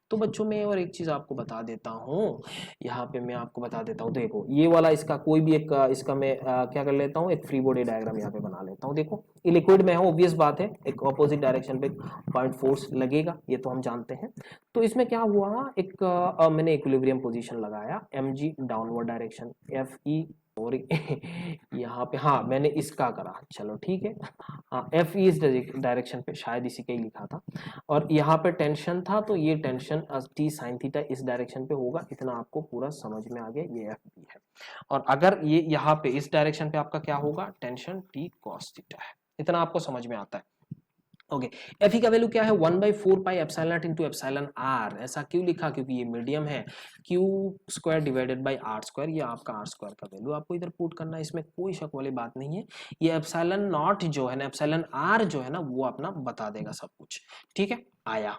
तो बच्चों मैं और एक चीज आपको बता देता हूँ, यहाँ पे मैं आपको बता देता हूँ, देखो ये वाला इसका कोई भी एक इसका मैं क्या कर लेता हूँ, एक फ्री बॉडी डायग्राम यहाँ पे बना लेता हूँ। देखो ये लिक्विड में है, ऑब्वियस बात है, एक ऑपोजिट डायरेक्शन पे पॉइंट फोर्स लगेगा, ये तो हम जानते हैं। तो इसमें क्या हुआ, एक मैंने इक्विलिब्रियम पोजीशन लगाया, mg downward direction, F E और यहाँ पे हाँ मैंने इसका करा, चलो ठीक है, हाँ एफ ई इस डायरेक्शन पे, शायद इसी का ही लिखा था, और यहाँ पे टेंशन था तो ये टेंशन टी साइन थीटा इस डायरेक्शन पे होगा, इतना आपको पूरा समझ में आ गया, ये एफ बी है। और अगर ये यहाँ पे इस डायरेक्शन पे आपका क्या होगा, टेंशन टी कॉस थीटा है, इतना आपको समझ में आता है। ओके एफ ई का वैल्यू क्या है, 1/4 pi epsilon naught into epsilon R, ऐसा क्यों लिखा, क्योंकि ये मीडियम है, Q square divided by R square, ये आपका आर स्क्वायर का वैल्यू आपको इधर पुट करना है, इसमें कोई शक वाली बात नहीं है। ये एप्सिलॉन नॉट जो है ना, एप्सिलॉन आर जो है ना, वो अपना बता देगा सब कुछ, ठीक है आया।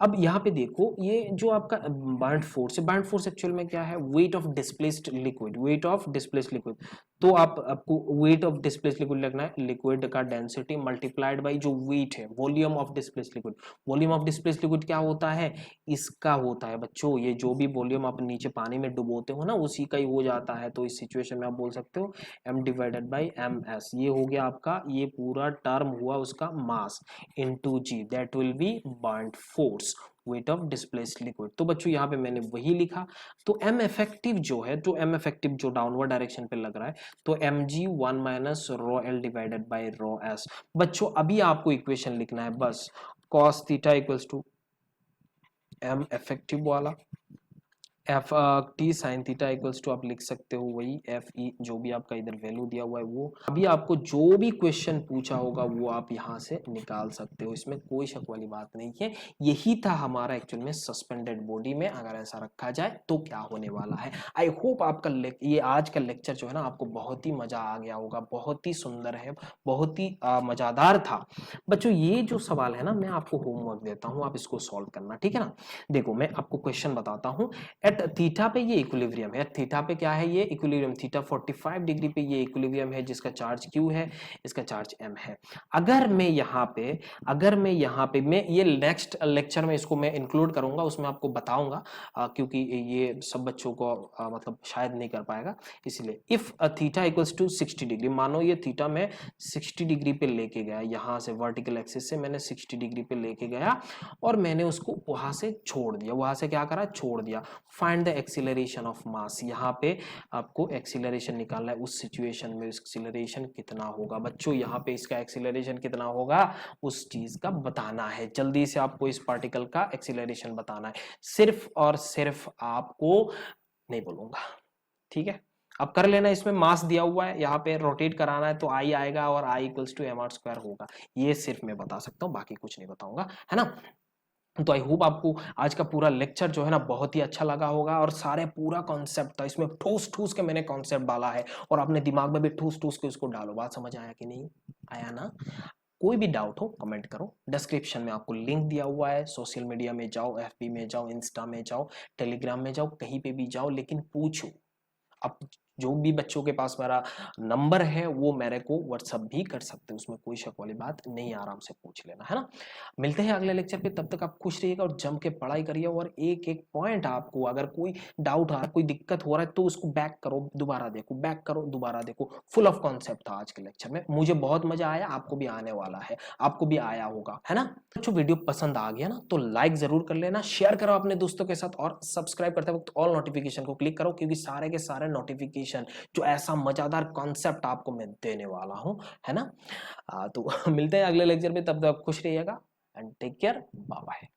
अब यहाँ पे देखो ये जो आपका बाउंड फोर्स है, बाउंड फोर्स एक्चुअल में क्या है, wait of displaced liquid, wait of displaced liquid, तो आपको वेट ऑफ डिस्प्लेस्ड लिक्विड लगना है, लिक्विड का डेंसिटी मल्टीप्लाइड बाय जो वेट है, volume of displaced liquid. Volume of displaced liquid क्या होता है, इसका होता है बच्चों, ये जो भी वॉल्यूम आप नीचे पानी में डुबोते हो ना, उसी का ही हो जाता है। तो इस सिचुएशन में आप बोल सकते हो m divided by M S, ये हो गया आपका, ये पूरा टर्म हुआ उसका mass into G, that will be bound force, weight of displaced liquid. तो बच्चों यहाँ पे मैंने वही लिखा, तो एम इफेक्टिव जो है, जो एम इफेक्टिव जो डाउनवर्ड डायरेक्शन पे लग रहा है, तो m g 1 minus rho l divided by rho s. बच्चों अभी आपको इक्वेशन लिखना है बस, cos theta equals to m effective वाला, F T sine theta equals to आप लिख सकते हो वही एफ ई, जो भी आपका इधर वैल्यू दिया हुआ है वो। अभी आपको जो भी क्वेश्चन पूछा होगा वो आप यहाँ से निकाल सकते हो, इसमें कोई शक वाली बात नहीं है। यही था हमारा एक्चुअल में सस्पेंडेड बॉडी में अगर ऐसा रखा जाए तो क्या होने वाला है। आई होप आपका ये आज का लेक्चर जो है ना आपको बहुत ही मजा आ गया होगा, बहुत ही सुंदर है, बहुत ही मजादार था। बच्चों ये जो सवाल है ना, मैं आपको होमवर्क देता हूँ, आप इसको सॉल्व करना, ठीक है ना। देखो मैं आपको क्वेश्चन बताता हूँ, एट थीटा पे ये इक्विलिब्रियम है, थीटा पे क्या है, ये इक्विलिब्रियम, थीटा 45 डिग्री पे ये इक्विलिब्रियम है जिसका चार्ज q है, इसका चार्ज m है। अगर मैं यहाँ पे मैं ये नेक्स्ट लेक्चर में इसको मैं इंक्लूड करूंगा, उसमें आपको बताऊंगा क्योंकि ये सब बच्चों को मतलब शायद नहीं कर पाएगा, इसलिए if theta equals to 60 degree, मानो ये थीटा मैं 60 डिग्री पे लेके गया, यहाँ से वर्टिकल एक्सिस से मैंने 60 डिग्री पे लेके गया और मैंने उसको वहां से छोड़ दिया, वहां से क्या करा, छोड़ दिया। Find the acceleration of mass, यहाँ पे आपको एक्सीलरेशन निकालना है, उस सिचुएशन में एक्सीलरेशन कितना होगा बच्चों, यहाँ पे इसका एक्सीलरेशन कितना होगा उस चीज का बताना है। जल्दी से आपको इस पार्टिकल का एक्सीलरेशन बताना है, सिर्फ और सिर्फ आपको नहीं बोलूंगा, ठीक है। अब कर लेना, इसमें मास दिया हुआ है, यहाँ पे रोटेट कराना है तो आई आएगा और आई इक्वल्स टू mr² होगा, ये सिर्फ मैं बता सकता हूँ, बाकी कुछ नहीं बताऊंगा, है ना। तो आई होप आपको आज का पूरा लेक्चर जो है ना बहुत ही अच्छा लगा होगा, और सारे पूरा कॉन्सेप्ट था इसमें, ठूस ठूस के मैंने कॉन्सेप्ट डाला है और अपने दिमाग में भी ठूस ठूस के उसको डालो। बात समझ आया कि नहीं आया ना? कोई भी डाउट हो कमेंट करो, डिस्क्रिप्शन में आपको लिंक दिया हुआ है, सोशल मीडिया में जाओ, FB में जाओ, इंस्टा में जाओ, टेलीग्राम में जाओ, कहीं पे भी जाओ, लेकिन पूछो। अब जो भी बच्चों के पास मेरा नंबर है वो मेरे को व्हाट्सअप भी कर सकते हैं, उसमें कोई शक वाली बात नहीं, आराम से पूछ लेना, है ना। मिलते हैं अगले लेक्चर पे, तब तक आप खुश रहिएगा और जम के पढ़ाई करिए, और एक एक पॉइंट आपको अगर कोई डाउट आ रहा है, कोई दिक्कत हो रहा है तो उसको बैक करो, दोबारा देखो, बैक करो, दोबारा देखो। फुल ऑफ कॉन्सेप्ट था आज के लेक्चर में, मुझे बहुत मजा आया, आपको भी आने वाला है, आपको भी आया होगा, है ना। जो वीडियो पसंद आ गया ना तो लाइक जरूर कर लेना, शेयर करो अपने दोस्तों के साथ, और सब्सक्राइब करते वक्त ऑल नोटिफिकेशन को क्लिक करो, क्योंकि सारे के सारे नोटिफिकेशन जो ऐसा मजेदार कॉन्सेप्ट आपको मैं देने वाला हूं, है ना। तो मिलते हैं अगले लेक्चर में, तब तक खुश रहिएगा and take care, bye bye.